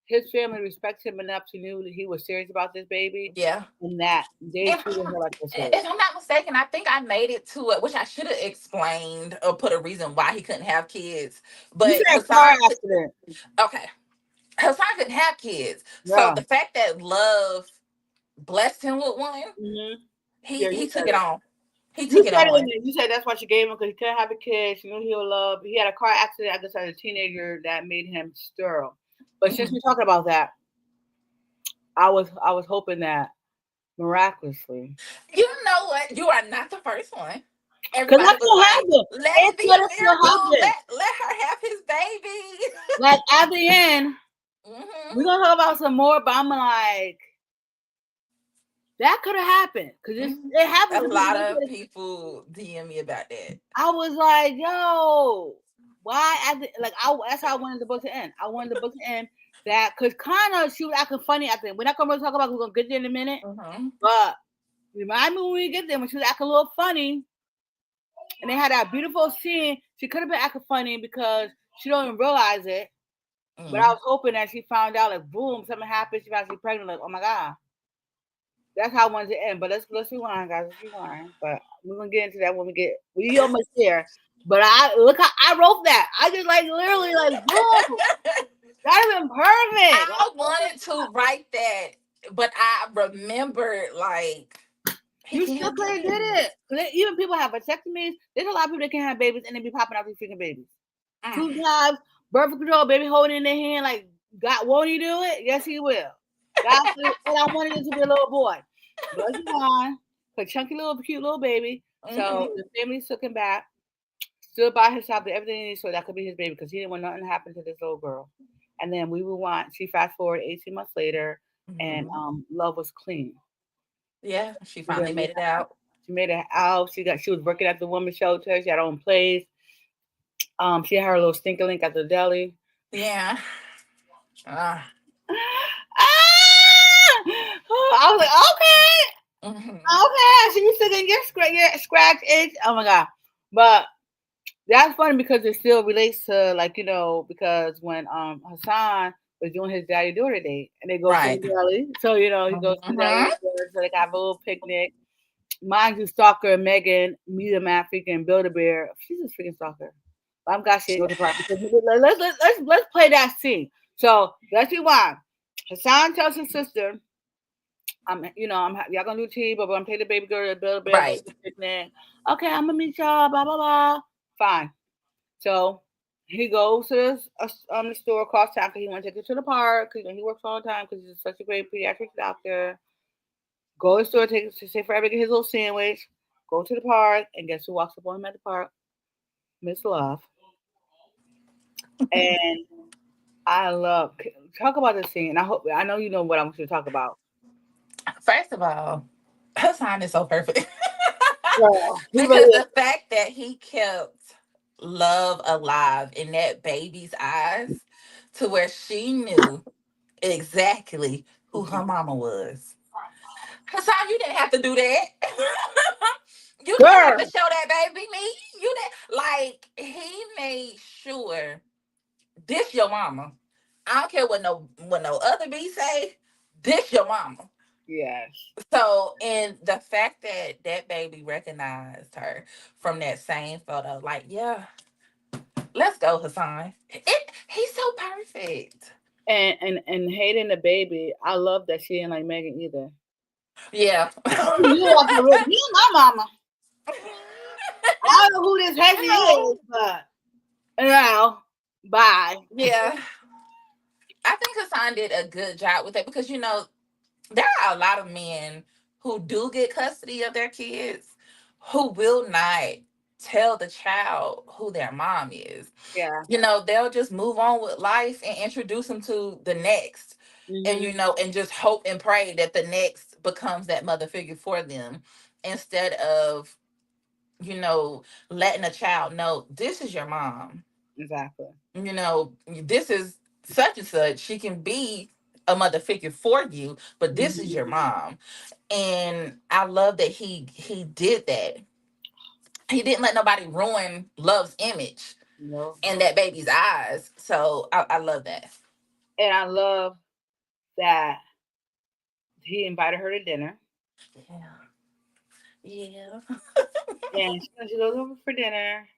his family respects him enough to knew that he was serious about this baby, Yeah. and that they If, treated her like this baby. if I'm not mistaken, I think I made it to it, which I should have explained or put a reason why he couldn't have kids. You But said car accident. Okay, Hassan couldn't have kids. So Yeah. the fact that love blessed him with one, Hmm. He Yeah, you he said took it it. on. He You took it said it in on. there. You said that's why she gave him because he couldn't have a kid. She knew he would love. He had a car accident, I guess, as a teenager that made him sterile. But since Mhm. we're talking about that, I was hoping that miraculously, You know what? You are not the first one. because Everybody that was still like, happened. "Let It it be could a have still miracle. happened. Let her have his baby." Like at the end, Hmm. we're gonna talk about some more. But I'm like, that could have happened because Hmm. it A happened. lot of people DM me about that. I was like, yo, why? Like, that's how I wanted the book to end. I wanted the book to end that because kind of she was acting funny. I think we're not gonna really talk about. We're gonna get there in a minute, Hmm. but remind me when we get there when she was acting a little funny, and they had that beautiful scene. She could have been acting funny because she don't even realize it. But I Mm. was hoping that she found out, like, boom, something happened. She found she's pregnant. Like, oh my god, that's how I wanted to end. But let's rewind, guys. Let's rewind. But we're gonna get into that when we almost there. But I look how I wrote that. I just like literally like boom. That would have been perfect. I wanted to write that, but I remembered like he You still can't could get have did pregnant. it. 'Cause even people have vasectomies. There's a lot of people that can have babies and they be popping out these freaking babies. Mm. Two times birth control, baby holding in their hand like God. Won't he do it? Yes, he will. God, and I wanted it to be a little boy. But it's fine. A chunky little cute little baby. So Hmm. the family took him back, stood by his side, did everything he needed so that could be his baby because he didn't want nothing to happen to this little girl. And then we would want. She fast forward 18 months later, and Hmm. love was clean. Yeah, she She finally made it out. made it out. She was working at the women's shelter. She had her own place. She had her little stinker link at the deli. Yeah. Uh, Ah! I was like, okay, hmm. okay. So you still getting your scratch itch? Oh my god! But that's funny because it still relates to like because when Hassan was doing his daddy daughter date and they go to Right. the deli, so he goes to the Hmm. deli so they have a little picnic. Mind you, Stalker and Megan meet him at freaking Build a Bear. She's a freaking stalker. But I'm glad she didn't go to the party because let's play that scene. So let's rewind. Hassan tells his sister, y'all gonna do tea, but I'm taking the baby girl to Build a Bear, go to Right. the picnic. Okay, I'm gonna meet y'all, blah blah blah. Fine. So he goes to the store across town because he wants to take her to the park because he works all the time because he's such a great pediatric doctor. Go to the store, take to say forever, get his little sandwich. Go to the park, and guess who walks up on him at the park? Miss Love. And I love talk about this scene. I know you know what I want you to talk about. First of all, Hassan is so perfect. Girl, he really Because is. the fact that he kept love alive in that baby's eyes to where she knew exactly who her mama was. Hassan, you didn't have to do that. You didn't have to Girl, show that baby me. You didn't like he made sure this your mama. I don't care what no other B say. This your mama. yes. So, and the fact that that baby recognized her from that same photo, like, yeah, let's go, Hassan. He's so perfect. And hating the baby, I love that she didn't like Megan either. Yeah. You off the rip. Me and my mama. I don't know who this Hezzy is, but bye. Yeah. I think Hassan did a good job with it because there are a lot of men who do get custody of their kids who will not tell the child who their mom is. Yeah. They'll just move on with life and introduce them to the next. And Hmm. and just hope and pray that the next becomes that mother figure for them instead of, letting a child know this is your mom. Exactly. This is such and such. She can be a mother figure for you, but this is Hmm. your mom. And I love that he did that. He didn't let nobody ruin Love's image No. in that baby's eyes. So I love that. And I love that he invited her to dinner. Yeah. Yeah. And she goes over for dinner.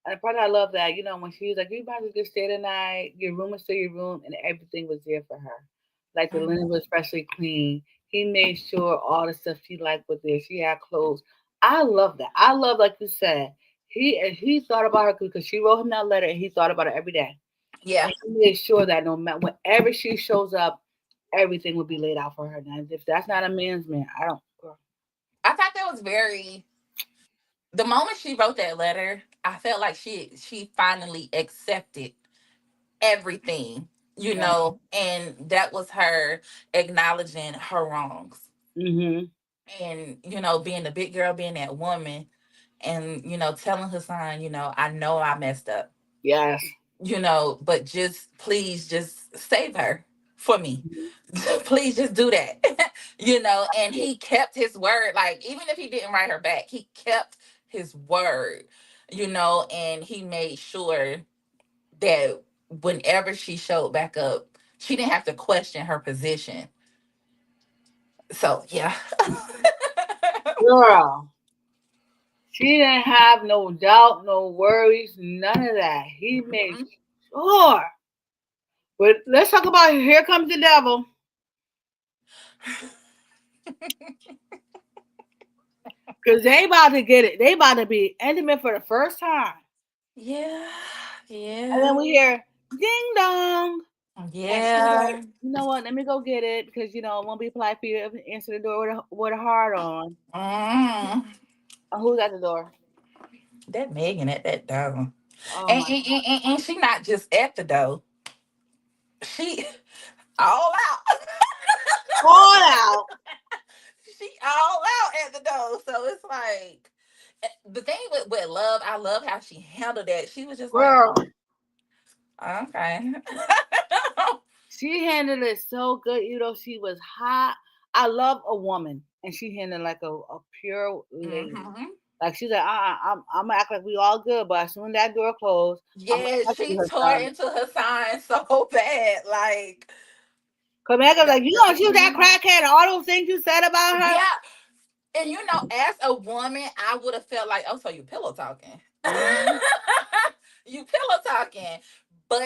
And the part I love that, when she was like, you might as well just stay tonight. Your room is still your room. And everything was there for her. Like the linen Mhm. was freshly clean. He made sure all the stuff she liked was there. She had clothes. I love that. I love, like you said, he thought about her because she wrote him that letter and he thought about her every day. Yeah. And he made sure that no matter whenever she shows up, everything would be laid out for her. Now, if that's not a man's man, I don't. Girl. I thought that was very, the moment she wrote that letter, I felt like she finally accepted everything, Yeah. and that was her acknowledging her wrongs. Mhm. And, being the big girl, being that woman, and, telling her son, I know I messed up, Yes. but just please just save her for me. Mhm. Please just do that. And he kept his word. Like, even if he didn't write her back, he kept his word, and he made sure that whenever she showed back up, she didn't have to question her position. So, yeah. Girl, she didn't have no doubt, no worries, none of that. He made Mhm. sure. But let's talk about Here Comes the Devil. Because they about to get it. They about to be intimate for the first time. Yeah. And then Yeah. we hear ding dong. And she's like, Yeah. you know what? Let me go get it because it won't be polite for you to answer the door with a heart on. Mm. Who's at the door? That Megan at that door. Oh And, my and, and, and and she not just at the door. She all out. all out, She all out at the door. So it's like, the thing with Love, I love how she handled that. She was just like, girl. okay. She handled it so good. She was hot. I love a woman, and she handled it like a pure lady. Hmm. Like she's like, I'm gonna act like we all good, but as soon as that door closed, I'm Yeah, gonna she touch her tore son. into her sign so bad. Like, Cause Megan's like, you gonna shoot that crackhead? And all those things you said about her. yeah. And as a woman, I would have felt like, oh, so you pillow talking. Hmm. You pillow talking. But,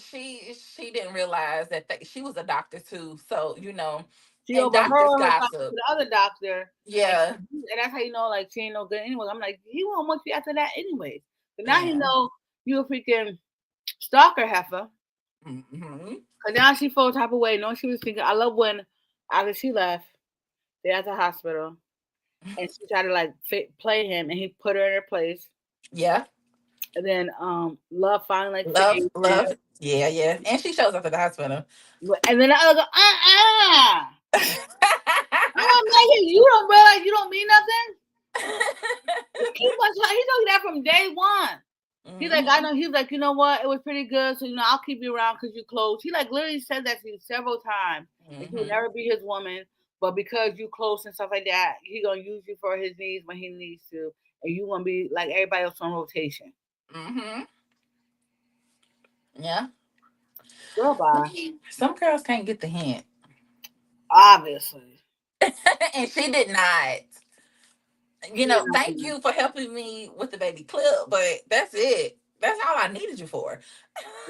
she didn't realize that she was a doctor too. So, She and overheard doctors her talking to gossip. the other doctor, Yeah. and that's how you know like she ain't no good anyway. I'm like, he won't want you after that anyways. But now he Yeah. know you a freaking stalker heifer. Hmm. Cause now she felt type of way. No, she was thinking. I love when after she left, they at the hospital, and she tried to like play him, and he put her in her place. Yeah. And then love finally like Love, saved him. love. Yeah, yeah. And she shows up at the hospital. And then the other go, I'm Megan, you don't realize you don't mean nothing. He was he told you that from day one. He's like, I Hmm. know. He was like, you know what? It was pretty good. So, I'll keep you around because you're close. He like literally said that to you several times. Like he would Hmm. never be his woman, but because you close and stuff like that, he gonna use you for his needs when he needs to, and you gonna be like everybody else on rotation. Hmm. Yeah. Girl, bye. Some girls can't get the hint. Obviously. And she did not. Yeah. Thank you for helping me with the baby clip, but that's it. That's all I needed you for.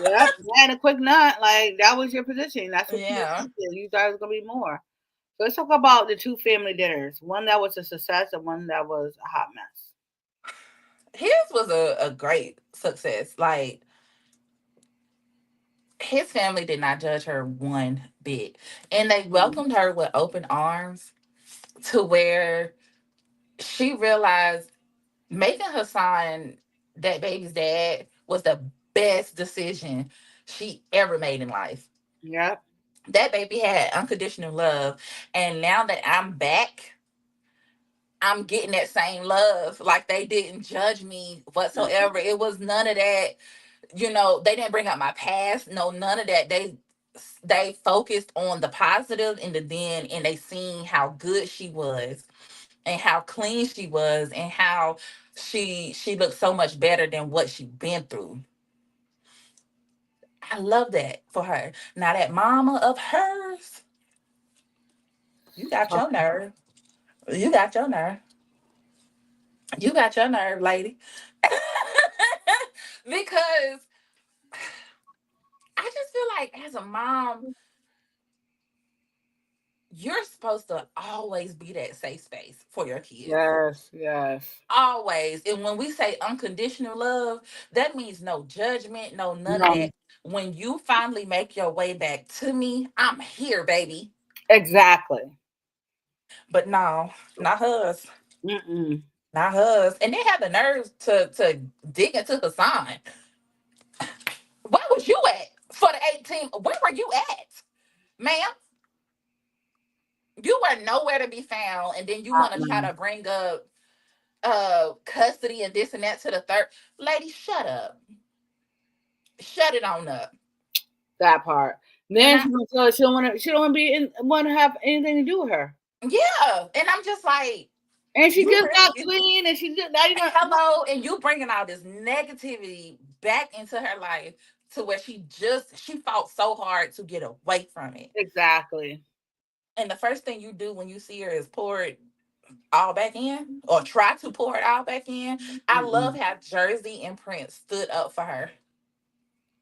Yep. And a quick nut. Like that was your position. That's what you Yeah. expected. You thought it was gonna be more. So let's talk about the two family dinners. One that was a success and one that was a hot mess. His was a great success. Like, his family did not judge her one bit. And they welcomed her with open arms, to where she realized making her son that baby's dad was the best decision she ever made in life. Yep. That baby had unconditional love. And now that I'm back, I'm getting that same love. Like, they didn't judge me whatsoever. It was none of that. They didn't bring up my past. No, none of that. They focused on the positive and the then, and they seen how good she was and how clean she was and how she looked so much better than what she'd been through. I love that for her. Now, that mama of hers, you got your nerve. You got your nerve. You got your nerve, lady. Because I just feel like, as a mom, your supposed to always be that safe space for your kids. Yes, yes. Always. And when we say unconditional love, that means no judgment, no none of No, that. When you finally make your way back to me, I'm here, baby. exactly. But no, not hers. Mm-mm. Not hers. And they had the nerve to dig into Hassan. Where was you at for the 18? Where were you at? Ma'am, you were nowhere to be found. And then you want to try Mm. to bring up custody and this and that to the third. Lady, shut up. Shut it on up. That part. And Then I she don't want to. She don't want to be in. Want to have anything to do with her. Yeah, and I'm just like, And she you just got really clean, and she just now you gonna hello, and you bringing all this negativity back into her life to where she fought so hard to get away from it. exactly. And the first thing you do when you see her is pour it all back in, or try to pour it all back in. I love Mm-mm. how Jersey and Prince stood up for her.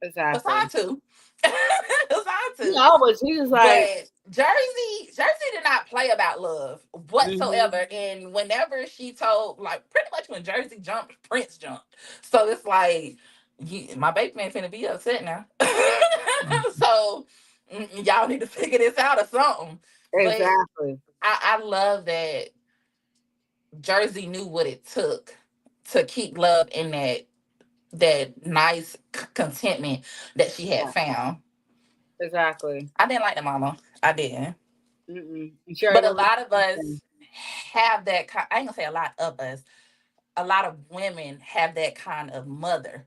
Exactly. Hassan too. Hassan He too. always he was like, But Jersey did not play about love mm-hmm, whatsoever. And whenever she told, like, pretty much when Jersey jumped, Prince jumped. So it's like, my baby man finna be upset now. So y'all need to figure this out or something. But exactly. I love that Jersey knew what it took to keep love in that nice contentment that she had Yeah, found. exactly. I didn't like the mama. I didn't. Mm-mm. And she already But a know lot of the us have that kind. I ain't gonna say a lot of us. A lot of women have that kind of mother.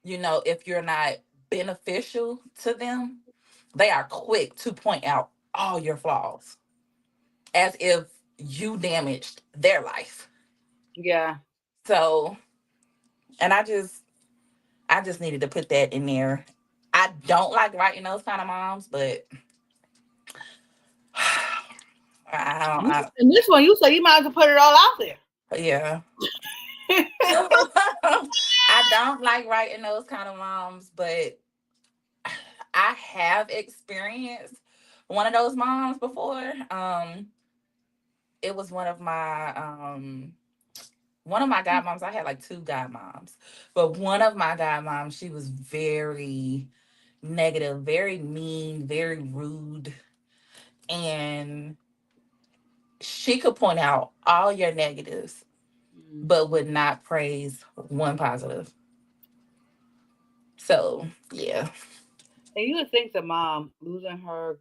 If you're not beneficial to them, they are quick to point out all your flaws, as if you damaged their life. Yeah. So, and I just needed to put that in there. I don't like writing those kind of moms, but I don't. And this one, you say you might as well put it all out there. Yeah. I don't like writing those kind of moms, but I have experienced one of those moms before. It was one of my godmoms. I had like two godmoms, but one of my godmoms, she was very negative, very mean, very rude, and she could point out all your negatives, Mm. but would not praise one positive. So yeah, And you would think the mom losing her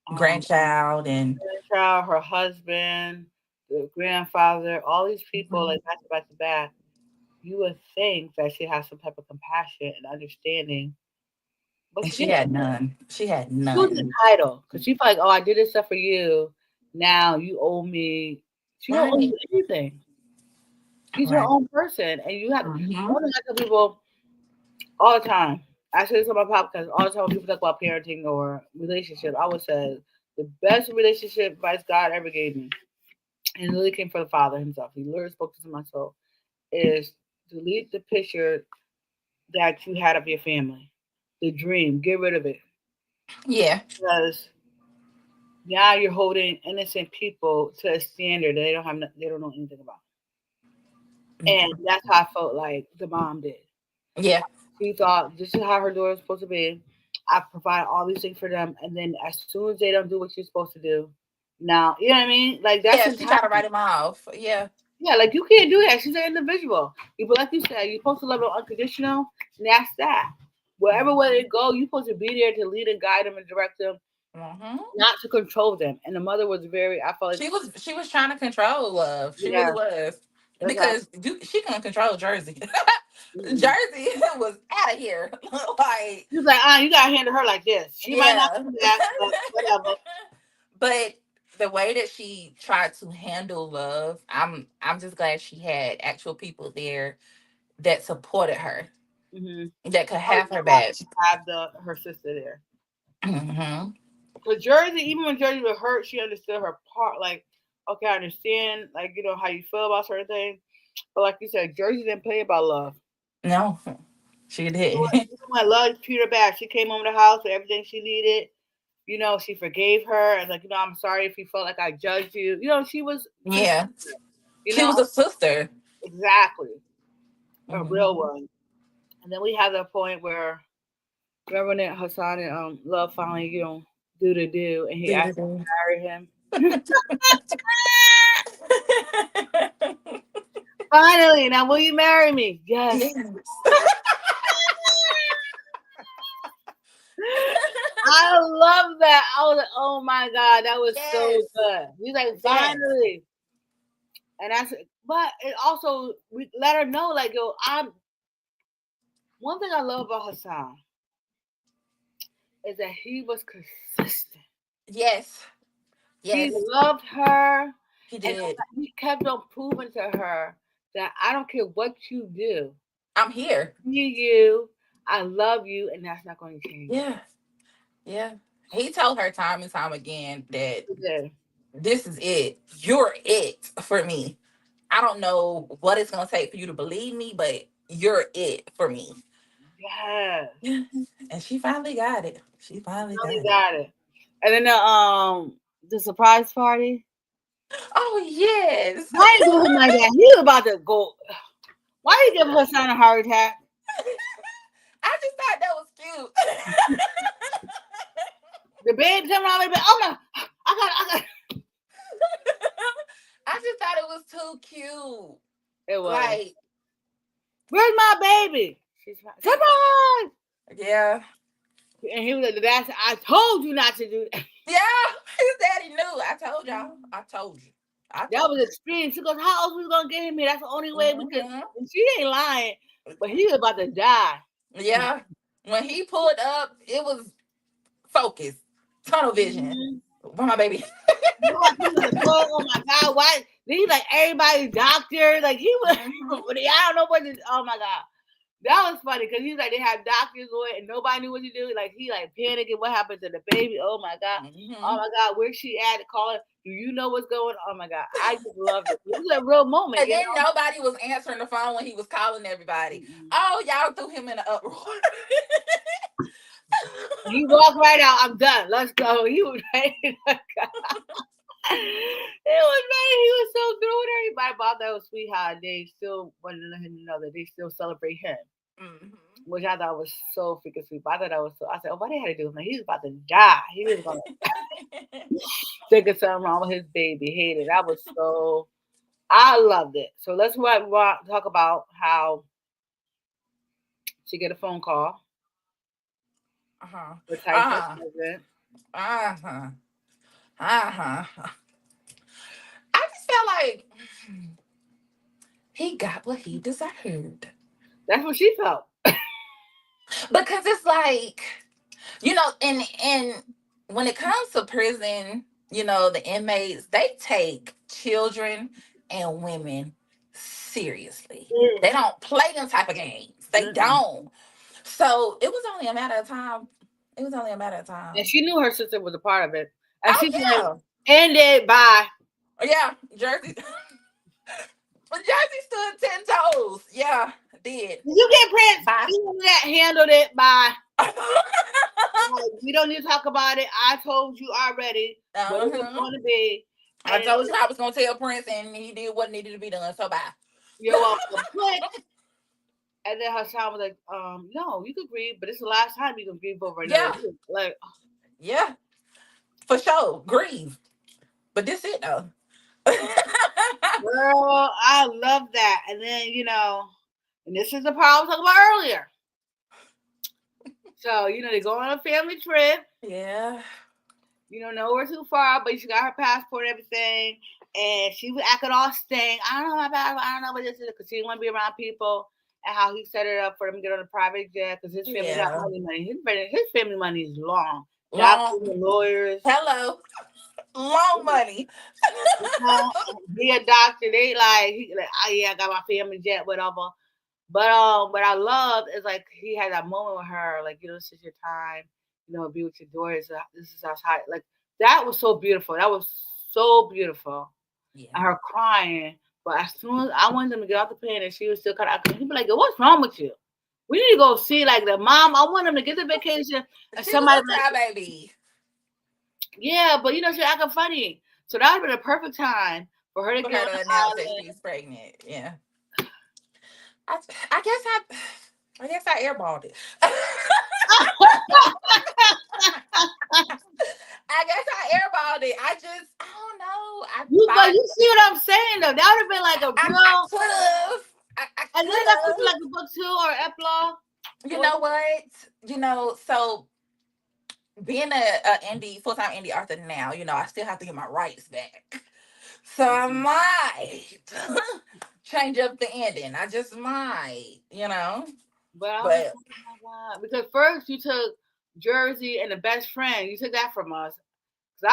um grandchild and child, her husband, the grandfather, all these people Mhm. like back to back, you would think that she has some type of compassion and understanding, but and she she didn't. had none. She had She was none. entitled because she felt like, oh, I did this stuff for you. Now you owe me. She don't owe Right. you anything. She's her Right. own person, and you have. Hmm. One thing I tell people all the time. I say this on my podcast all the time when people talk about parenting or relationship. I would say the best relationship advice God ever gave me, and it really came from the Father Himself. He literally spoke to my soul. Is delete the picture that you had of your family, the dream. Get rid of it Yeah. because now you're holding innocent people to a standard that they don't know anything about. And that's how I felt like the mom did. Yeah. She thought this is how her daughter's supposed to be. I provide all these things for them, and then as soon as they don't do what you're supposed to do, now you know what I mean. Like that's Yeah. She tried to entitlement. write him off. Yeah. Yeah, like you can't do that. She's an individual. You, but like you said, you're supposed to love them unconditional, and that's that. Wherever way they go, you're supposed to be there to lead and guide them and direct them, Hmm. not to control them. And the mother was very. I felt like, She was trying to control love. She really yeah, was, exactly. because she couldn't control Jersey. Mm-mm. Jersey was out of here. Like, She was like, you gotta handle her like this. She might not yeah. do that, but whatever. But the way that she tried to handle love, I'm just glad she had actual people there that supported her, Mm-hmm. that could Always have her back. have the her sister there. Hmm. Cause Jersey, even when Jersey was hurt, she understood her part. Like, okay, I understand, like how you feel about certain things. But like you said, Jersey didn't play about love. No, she Even didn't. when love treated her bad, she came home to the house with everything she needed. she forgave her and like, I'm sorry if you felt like I judged you. She was Yeah. you She know was a sister. exactly a Hmm. real one. And then we have the point where Reverend Hassan and Love finally, do the do, and he asked her to marry him. Finally, now will you marry me? Yes. Yes. I love that. I was like, oh my God, that was so Yes. good. He's like, Yes. finally. And but it also, we let her know, like, one thing I love about Hassan is that he was consistent. Yes. He Yes. loved her, He and did. he kept on proving to her that I don't care what you do, I'm here. you, I love you, and that's not going to change. Yeah. Yeah. He told her time and time again that Okay. this is it. You're it for me. I don't know what it's gonna take for you to believe me, but you're it for me. Yes, And she finally got it. She finally he got it. got it. And then the surprise party. Oh yes. Why you do him like that? He was about to go. Why you give her son a heart attack? I just thought that was cute. The baby coming out of the bed. Oh my! I got. I just thought it was too cute. It was. Like, Where's my baby? She's like, surprise! yeah. And he was like, "That's I told you not to do that." Yeah. His daddy knew. I told y'all. I told you. I That told was extreme. She goes, "How else we gonna get him here? That's the only you. way we could." And she ain't lying, but he was about to die. Yeah. When he pulled up, it was focus, tunnel vision. Mm-hmm. Where my baby? Oh my God! Why? He like everybody's doctor. Like he was. Mhm. I don't know what. Oh my God! That was funny because he's like they have doctors on and nobody knew what to do. Like he like panicking. What happened to the baby? Oh my God! Oh Mhm. my God! Where's she at? Calling. Do you know what's going on? Oh my God! I just loved it. It was a real moment, And then nobody was answering the phone when he was calling everybody. Mm-mm. Oh, y'all threw him in an uproar. He walked right out. I'm done. Let's go. He was ready to go. It was ready. He was so through with everybody. But I thought that was sweet how they still wanted to let him know that they still celebrate him. Mhm. Which I thought was so freaking sweet. But I thought that was so. I said, "Oh, what they had to do? Man, he was about to die. He was gonna think of something wrong with his baby. Hated. That was so. I loved it. So let's talk about how she get a phone call Uh-huh. for Tyson Uh-huh. president. Uh-huh. Uh-huh. I just felt like he got what he deserved. That's what she felt. Because it's like, and when it comes to prison, the inmates, they take children and women seriously. They don't play them type of games. They Mm-mm. don't. So it was only a matter of time. It was only a matter of And time. she knew her sister was a part of it. And Oh she's like, yeah. end it, bye. Yeah. Jersey. Jersey stood 10 toes. Yeah, did. You get Prince. Bye. You that handled it, bye. Uh-huh. Like, we don't need to talk about it. I told you already what it was going to be. I And told you I was gonna tell Prince, and he did what needed to be done. So bye. you're welcome. And then her child was like, no, you can grieve, but it's the last time you can grieve over another. Yeah, Like, yeah, for sure. Grieve, but this it though. girl, I love that. And then, and this is the part I was talking about earlier. So, they go on a family trip. Yeah. Nowhere too far, but she got her passport and everything. And she was acting all stink. I don't know my passport. I don't know what this is because she didn't want to be around people. And how he set it up for them to get on a private jet because his family got Yeah. money. His family money is long. Doctors Long. and lawyers. Hello. Long money. Be a doctor. They like, oh yeah, I got my family jet, whatever. But what I love is like he had that moment with her, like, this is your time, be with your daughters. This is us high. Like that was so beautiful. That was so beautiful. Yeah. And her crying. But as soon as I wanted them to get off the plane and she was still kind of, he'd be like, what's wrong with you? We need to go see like the mom. I want them to get the vacation and She was somebody a child baby. Yeah, but she's acting funny. So that would have been a perfect time for her to For get her on to the announce that island. she's pregnant. Yeah. I, I guess I guess I airballed it. I guess I airballed it. I don't know. But you see what I'm saying though? That would have been like a I real, could have. I and then could that could be have. like a book two or epilogue. You Or know what? So being a indie full time indie author now, I still have to get my rights back. So I might change up the ending. I just might. but I was like, But oh my god, because first you took Jersey and the best friend. You took that from us. So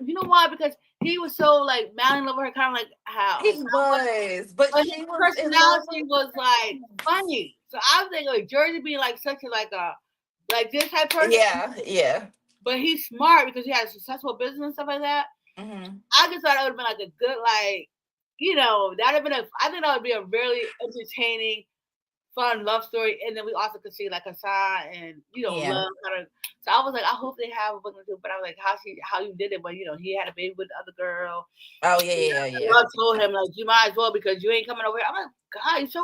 you know why? Because he was so like madly in love with her, kind of like how he Hassan was, but but his she was in love personality was like funny. So I was thinking like Jersey being like such a like this type person, yeah, yeah. but he's smart because he has successful business and stuff like that. Hmm. I just thought it would have been like a good that'd have been I think that would be a really entertaining, fun love story, and then we also could see like Hassan and Yeah. love kind of. So I was like, I hope they have a book or two. But I was like, how you did it, but he had a baby with the other girl. Oh yeah, And yeah, yeah. love told him like, you might as well because you ain't coming over here. I'm like, God, you so.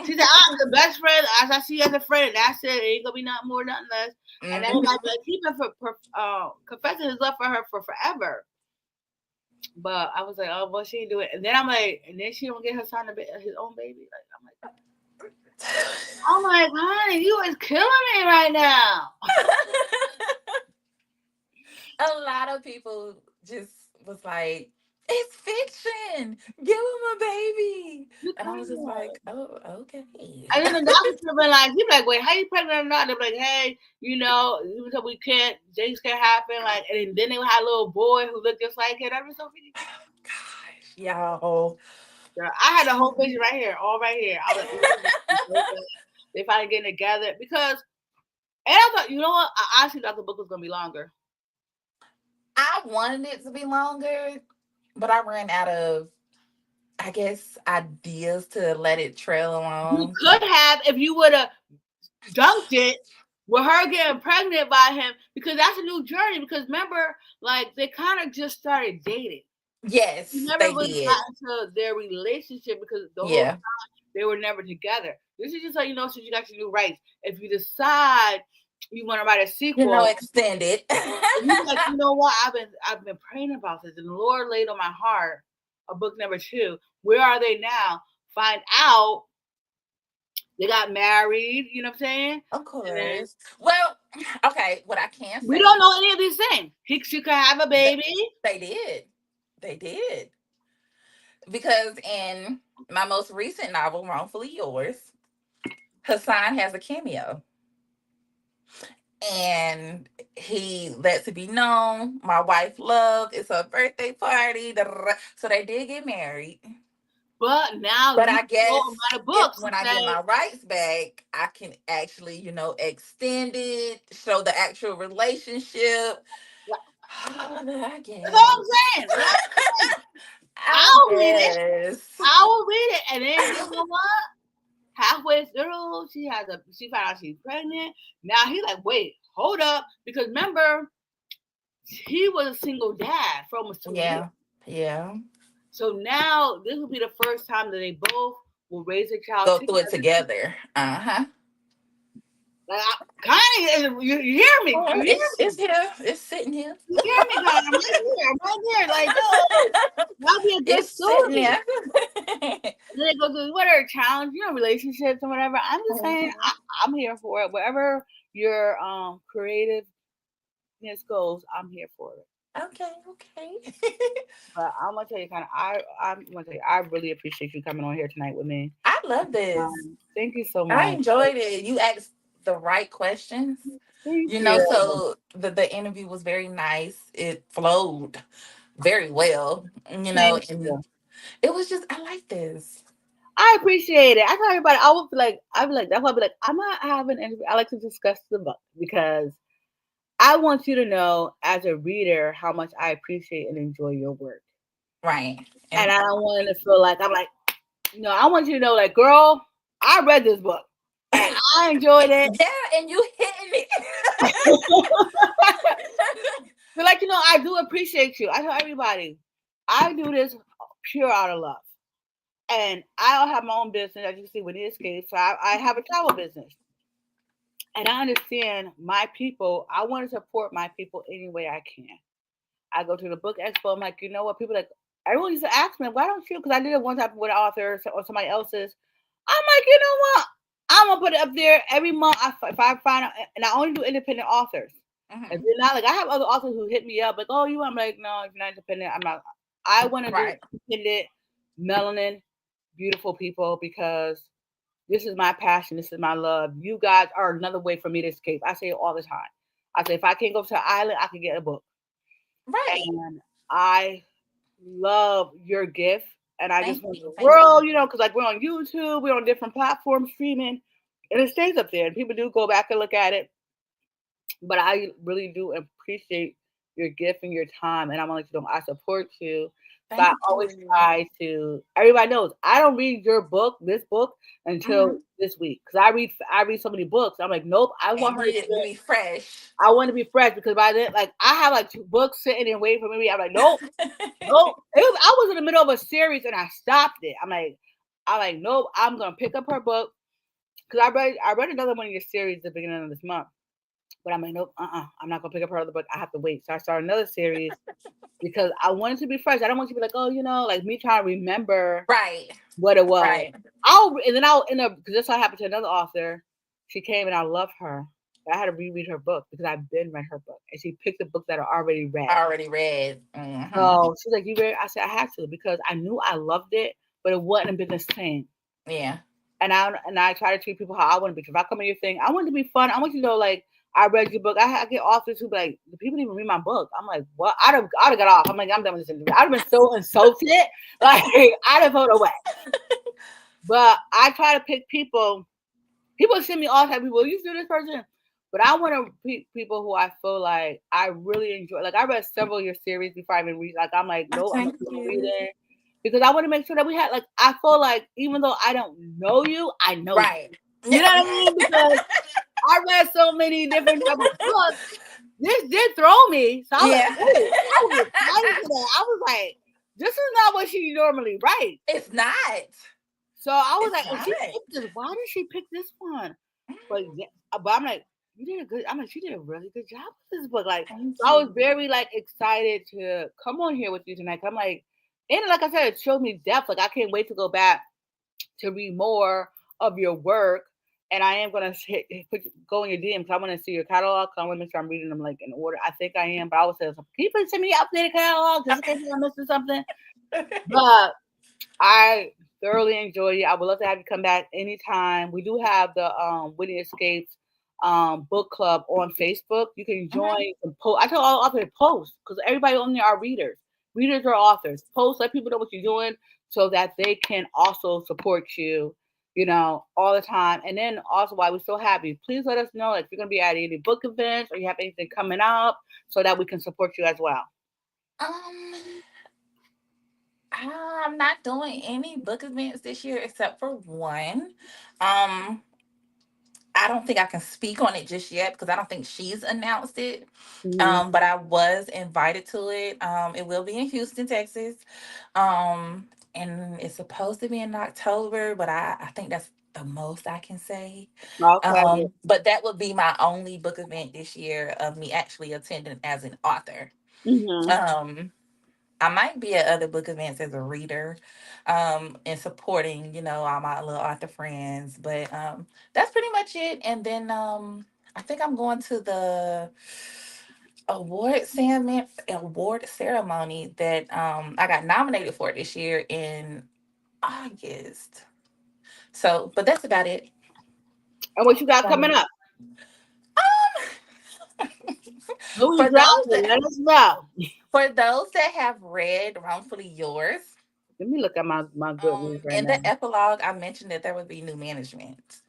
She said, I'm the best friend. As I see you as a friend, and that's it. It ain't gonna be nothing more, nothing less. And then Mhm. like he been confessing his love for her for forever. But I was like, oh, well, she didn't do it. And then I'm like, and then she don't get her son his own baby. Like I'm like, honey, you is killing me right now. A lot of people just was like, "It's fiction. Give him a baby," You and I was just crazy. like, "Oh, okay." And then the doctor should be like, he'd be like, wait, how you pregnant or not? They'd be like, hey, even though we can't, things can't happen. Like, and then they had a little boy who looked just like it. That was so funny. Gosh, y'all. Girl, I had the whole picture right here, all right here. I was like, so they finally getting together because, and I thought, you know what? I honestly thought the book was gonna be longer. I wanted it to be longer, but I ran out of, I guess, ideas to let it trail You along. could have if you would have dunked it with her getting pregnant by him because that's a new journey. Because remember, like they kind of just started dating. We Yes, never they really did. got into their relationship because the whole Yeah, time they were never together. This is just like since you got your new rights. If you decide you want to write a sequel, extended. you like, you know what? I've been praying about this, and the Lord laid on my heart a book number two. Where are they now? Find out they got married. You know what I'm saying? Of And then course. Well, okay. What I can we say, don't know any of these things. She could have a they, baby. they did. They did. Because in my most recent novel, Wrongfully Yours, Hassan has a cameo. And he lets it be known my wife love. It's her birthday party. Da, da, da. So they did get married. But now But you I can go guess and write a if book when and I get say, my rights back, I can actually, extend it, show the actual relationship. like, I that's all guess. I'm saying. That's all I'm saying. I I'll read it. guess. I will read it. And then you know what? Halfway through, she found out she's pregnant. Now he's like, wait, hold up. Because remember, he was a single dad for almost 2 years. Yeah. Yeah. So now this will be the first time that they both will raise a child Go through it together. together. Uh-huh. Like, Connie, you hear me? You hear It's me? here. It's sitting here. You hear me, Connie? I'm right here. I'm right there. Like, yo, that'll be a good It's sitting story. there. And then they go through whatever challenge, relationships and whatever. I'm just saying, Mhm. I'm here for it. Wherever your creativeness goes, I'm here for it. Okay, okay. But I'm gonna tell you, I'm gonna tell you, I really appreciate you coming on here tonight with me. I love this. Thank you so I much. enjoyed it. You asked the right questions. Thank you. So the interview was very nice. It flowed very well. Thank And you. it was just I like this. I appreciate it. I tell everybody, I'd be like, that's why I'd be like, I'm not having an interview. I like to discuss the book because I want you to know as a reader how much I appreciate and enjoy your work. Right. And And I don't want it to feel like I'm like, I want you to know, like, girl, I read this book and I enjoyed it. yeah, and you hitting it. know I do appreciate you. I tell everybody, I do this pure out of love. And I don't have my own business, as you can see with Escape. So I have a travel business. And I understand my people. I want to support my people any way I can. I go to the book expo. I'm like, you know what? People like everyone used to ask me, why don't you? Because I did it one time with an author or somebody else's. I'm like, you know what? I'm gonna put it up there every month. If I find out, and I only do independent authors. If Hmm. you're not like, I have other authors who hit me up like, oh, you? I'm like, no, if you're not independent, I'm not. I want to do Right. independent, melanin, beautiful people because this is my passion. This is my love. You guys are another way for me to escape. I say it all the time. I say if I can't go to an island, I can get a book. Right. And I love your gift. And I just Thank want you. the Thank you. world, because like we're on YouTube, we're on different platforms streaming, and it stays up there. And people do go back and look at it. But I really do appreciate your gift and your time. And I'm gonna let you know I support you. So I Thank always you. try to. Everybody knows I don't read your book, this book, until Hmm. this week because I read so many books. I'm like, nope. I want And her to you get. be fresh. I want to be fresh because by then, like I have like two books sitting and waiting for me. I'm like, nope, nope. I was in the middle of a series and I stopped it. I'm like, nope. I'm gonna pick up her book because I read another one of your series at the beginning of this month. But I'm like, nope, I'm not gonna pick up her other book. I have to wait. So I started another series because I wanted to be fresh. I don't want you to be like, oh, like me trying to remember Right. what it was. Right. I'll end up because this what happened to another author. She came and I love her. But I had to reread her book because I've been read her book, and she picked the book that I already read. Already read. Hmm. So she's like, "You read?" I said, "I had to because I knew I loved it, but it wasn't a business thing." Yeah. And I try to treat people how I want to be. If I come in your thing, I want it to be fun. I want you to know, like, I read your book. I get authors who be like, the people didn't even read my book. I'm like, what? I'd have got off. I'm like, I'm done with this interview. I'd have been so insulted. Like, I'd have voted away. But I try to pick people. People send me all type of people. You do this person. But I want to pick people who I feel like I really enjoy. Like, I read several of your series before I even read. Like, I'm like, no, I'm going Thank to keep you. reading because I want to make sure that we had, like, I feel like even though I don't know you, I know you. Right. You know what I mean? Because I read so many different type of books. This did throw me. So I was like, Yeah. oh, I was excited for that. I was like, this is not what she normally writes. It's not. So I was It's like, oh, not. she picked this. Why did she pick this one? But yeah, but I'm like, you did a good. I'm like, she did a really good job with this book. Like, Thank so I was you. very like excited to come on here with you tonight. I'm like, and like I said, it showed me depth. Like I can't wait to go back to read more of your work. And I am gonna go in your DMs. I want to see your catalog. I want to make sure I'm reading them like in order. I think I am, but I would say, can you please send me an updated catalog just in case I'm missing something? But I thoroughly enjoy you. I would love to have you come back anytime. We do have the Whitney Escapes book club on Facebook. You can Hmm. join and post. I tell all authors to post because everybody on there are readers. Readers are authors. Post, let people know what you're doing so that they can also support you, all the time. And then also while we're so happy, please let us know if you're gonna be at any book events or you have anything coming up so that we can support you as well. Um, I'm not doing any book events this year except for one. Um, I don't think I can speak on it just yet because I don't think she's announced it. Mm-hmm. But I was invited to it. It will be in Houston, Texas. And it's supposed to be in October, but I think that's the most I can say. Okay. But that would be my only book event this year of me actually attending as an author. Mm-hmm. Um, I might be at other book events as a reader, and supporting, all my little author friends. But that's pretty much it. And then I think I'm going to the award ceremony that I got nominated for this year in August. So, but that's about it. And what you got coming Um, up? Who you for those dropping? that Let us know. for those that have read Wrongfully Yours, Let me look at my good ones right in now. the epilogue, I mentioned that there would be new management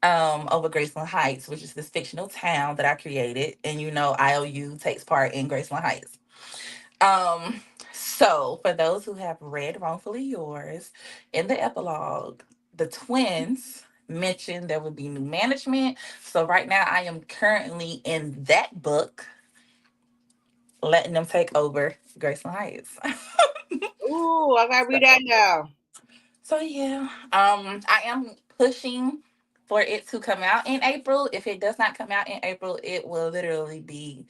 over Graceland Heights, which is this fictional town that I created, and IOU takes part in Graceland Heights. Um, so for those who have read Wrongfully Yours, in the epilogue, the twins mentioned there would be new management. So right now I am currently in that book. letting them take over Graceland Heights. Ooh, I gotta read that now. So yeah, I am pushing for it to come out in April. If it does not come out in April, it will literally be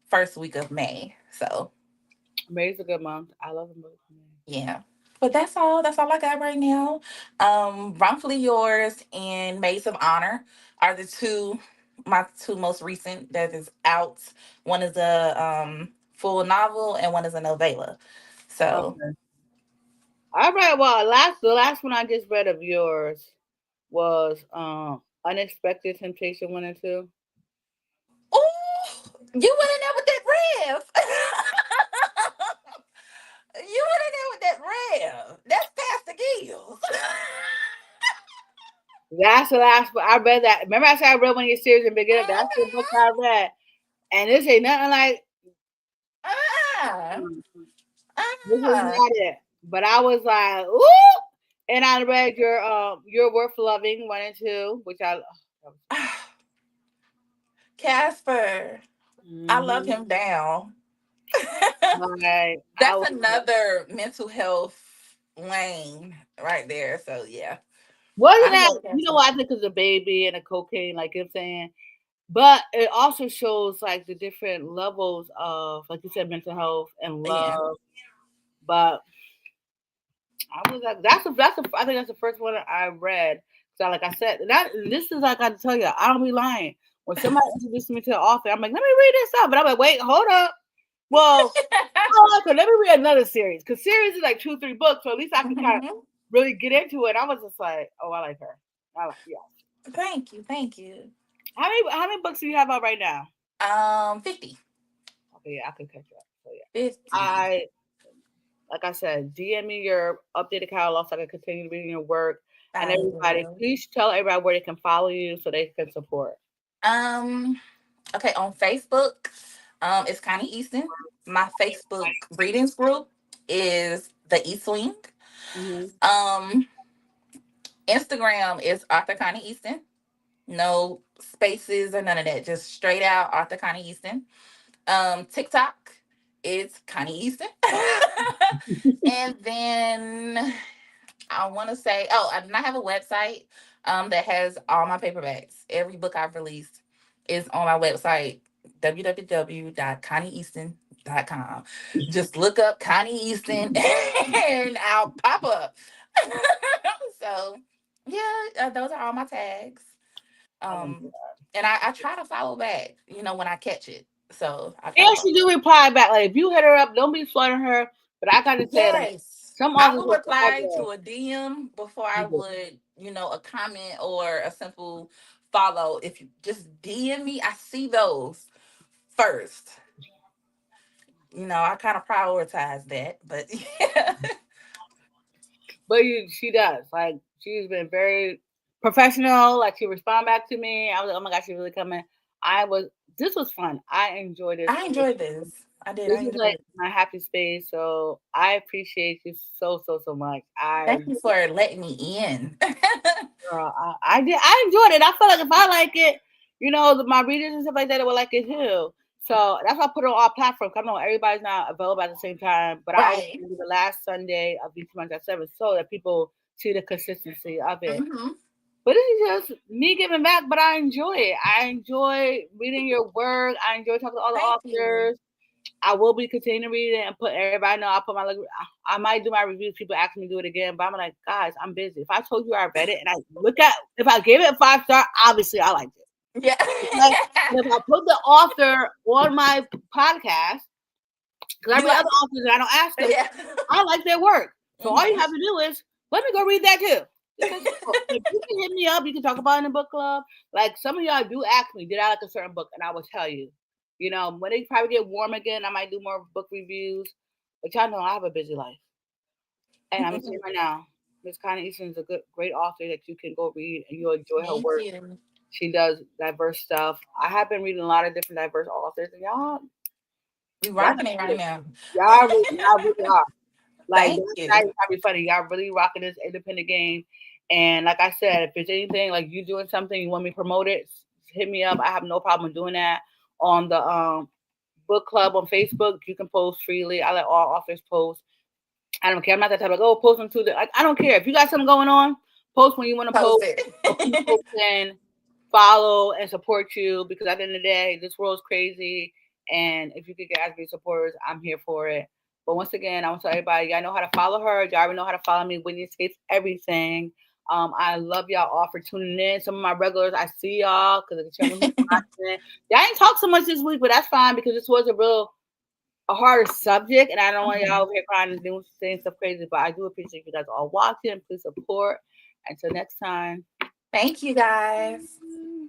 first week of May. So May's a good month. I love them both. yeah. But that's all. That's all I got right now. Wrongfully Yours and Maids of Honor are the two my two most recent that is out. One is a full novel and one is a novella. So Okay. All right. Well, the last one I just read of yours was Unexpected Temptation 1 and 2. oh, you went in there with that rev. You went in there with that rev. That's Pastor Gills. That's the last book I read. That remember I said I read one of your series in the beginning. That's the book I read, and this ain't nothing like. Ah, This is ah. not it. But I was like, ooh. And I read your Worth Loving 1 and 2, which I. Casper. I love Mm-hmm. him down. Like I That's was. another mental health lane right there. So yeah. Wasn't I that, love you know Casper. what, I think it's a baby and a cocaine, like you're saying. But it also shows like the different levels of, like you said, mental health and Yeah. love. But I was like, I think that's the first one I read. So like I said, this is, like, I got to tell you, I don't be lying. When somebody introduced me to the author, I'm like, let me read this up. But I'm like, wait, hold up. Well, oh, okay, let me read another series, because series is like 2, 3 books, so at least I can kind of Mhm. really get into it. I was just like, oh, I like her. Yeah. Thank you. Thank you. How many books do you have out right now? 50. Okay, yeah, I could catch up. So yeah, 50. I like I said, DM me your updated catalog so I can continue reading your work. And I everybody, will. please tell everybody where they can follow you so they can support. Um, okay, on Facebook, it's Connie Easton. My Facebook readings group is the East Wing. Mm-hmm. Um, Instagram is Arthur Connie Easton. No spaces or none of that. Just straight out Arthur Connie Easton. TikTok is Connie Easton. And then I want to say, oh, I do not have a website that has all my paperbacks. Every book I've released is on my website, www.connieeaston.com. Just look up Connie Easton and I'll pop up. So, yeah, those are all my tags. Um, and I try to follow back, when I catch it. So I try to And follow she back. do reply back. Like if you hit her up, don't be flirting her. But I gotta say, like Yes. some I authors will will reply forever. to a DM before I You do. would, a comment or a simple follow. If you just DM me, I see those first. I kind of prioritize that, but yeah. But she does. Like she's been very professional. Like she respond back to me. I was like, oh my gosh, she's really coming. I was. This was fun. I enjoyed this. I enjoyed this. I did. This I is enjoyed like it. my happy space. So I appreciate you so much. Thank you for letting me in. Girl, I did. I enjoyed it. I feel like if I like it, my readers and stuff like that, they would like it too. So that's why I put it on all platforms. I know everybody's not available at the same time, but I always Right. do the last Sunday of each month at 7, so that people see the consistency of it. Hmm. But this is just me giving back. But I enjoy it. I enjoy reading your work. I enjoy talking to all the Thank you. authors. I will be continuing to read it and put everybody know. I'll put my. I might do my reviews. People ask me to do it again, but I'm like, guys, I'm busy. If I told you I read it and I look at, if I gave it a 5 star, obviously I liked it. Yeah. Okay? And if I put the author on my podcast, because I You read like other it? authors and I don't ask them, Yeah. I like their work. So all you Hmm. have to do is let me go read that too. It's that simple. Like, you can hit me up. You can talk about it in the book club. Like some of y'all do ask me, did I like a certain book? And I will tell you. When they probably get warm again, I might do more book reviews. But y'all know I have a busy life. And I'm saying right now, Miss Connie Easton is a great author that you can go read and you'll enjoy her Thank work. you. She does diverse stuff. I have been reading a lot of different diverse authors, and You y'all, rocking it right now. y'all really are. Like Thank that's not you. even trying to be funny. Y'all really rocking this independent game. And like I said, if there's anything like you doing something you want me to promote it, hit me up. I have no problem doing that on the book club on Facebook. You can post freely. I let all authors post. I don't care. I'm not that type of like, post them to the like. I don't care if you got something going on. Post when you want to Post post, so people it. can follow and support you. Because at the end of the day, this world's crazy, and if you could get as many supporters, I'm here for it. But once again, I want to tell everybody, y'all know how to follow her. Y'all already know how to follow me. Whitney Escapes everything. I love y'all all for tuning in. Some of my regulars, I see y'all because of the channel. Y'all ain't talk so much this week, but that's fine because this was a harder subject, and I don't want y'all over here crying and doing saying stuff crazy. But I do appreciate you guys all watching. Please support. Until next time. Thank you guys.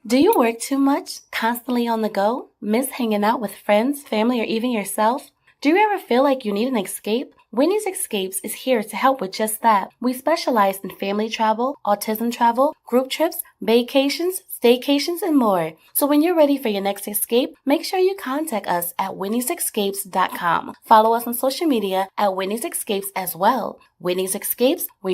Do you work too much, constantly on the go, miss hanging out with friends, family, or even yourself? Do you ever feel like you need an escape? Whitney's Escapes is here to help with just that. We specialize in family travel, autism travel, group trips, vacations, staycations, and more. So when you're ready for your next escape, make sure you contact us at whitneysescapes.com. Follow us on social media at Whitney's Escapes as well. Whitney's Escapes,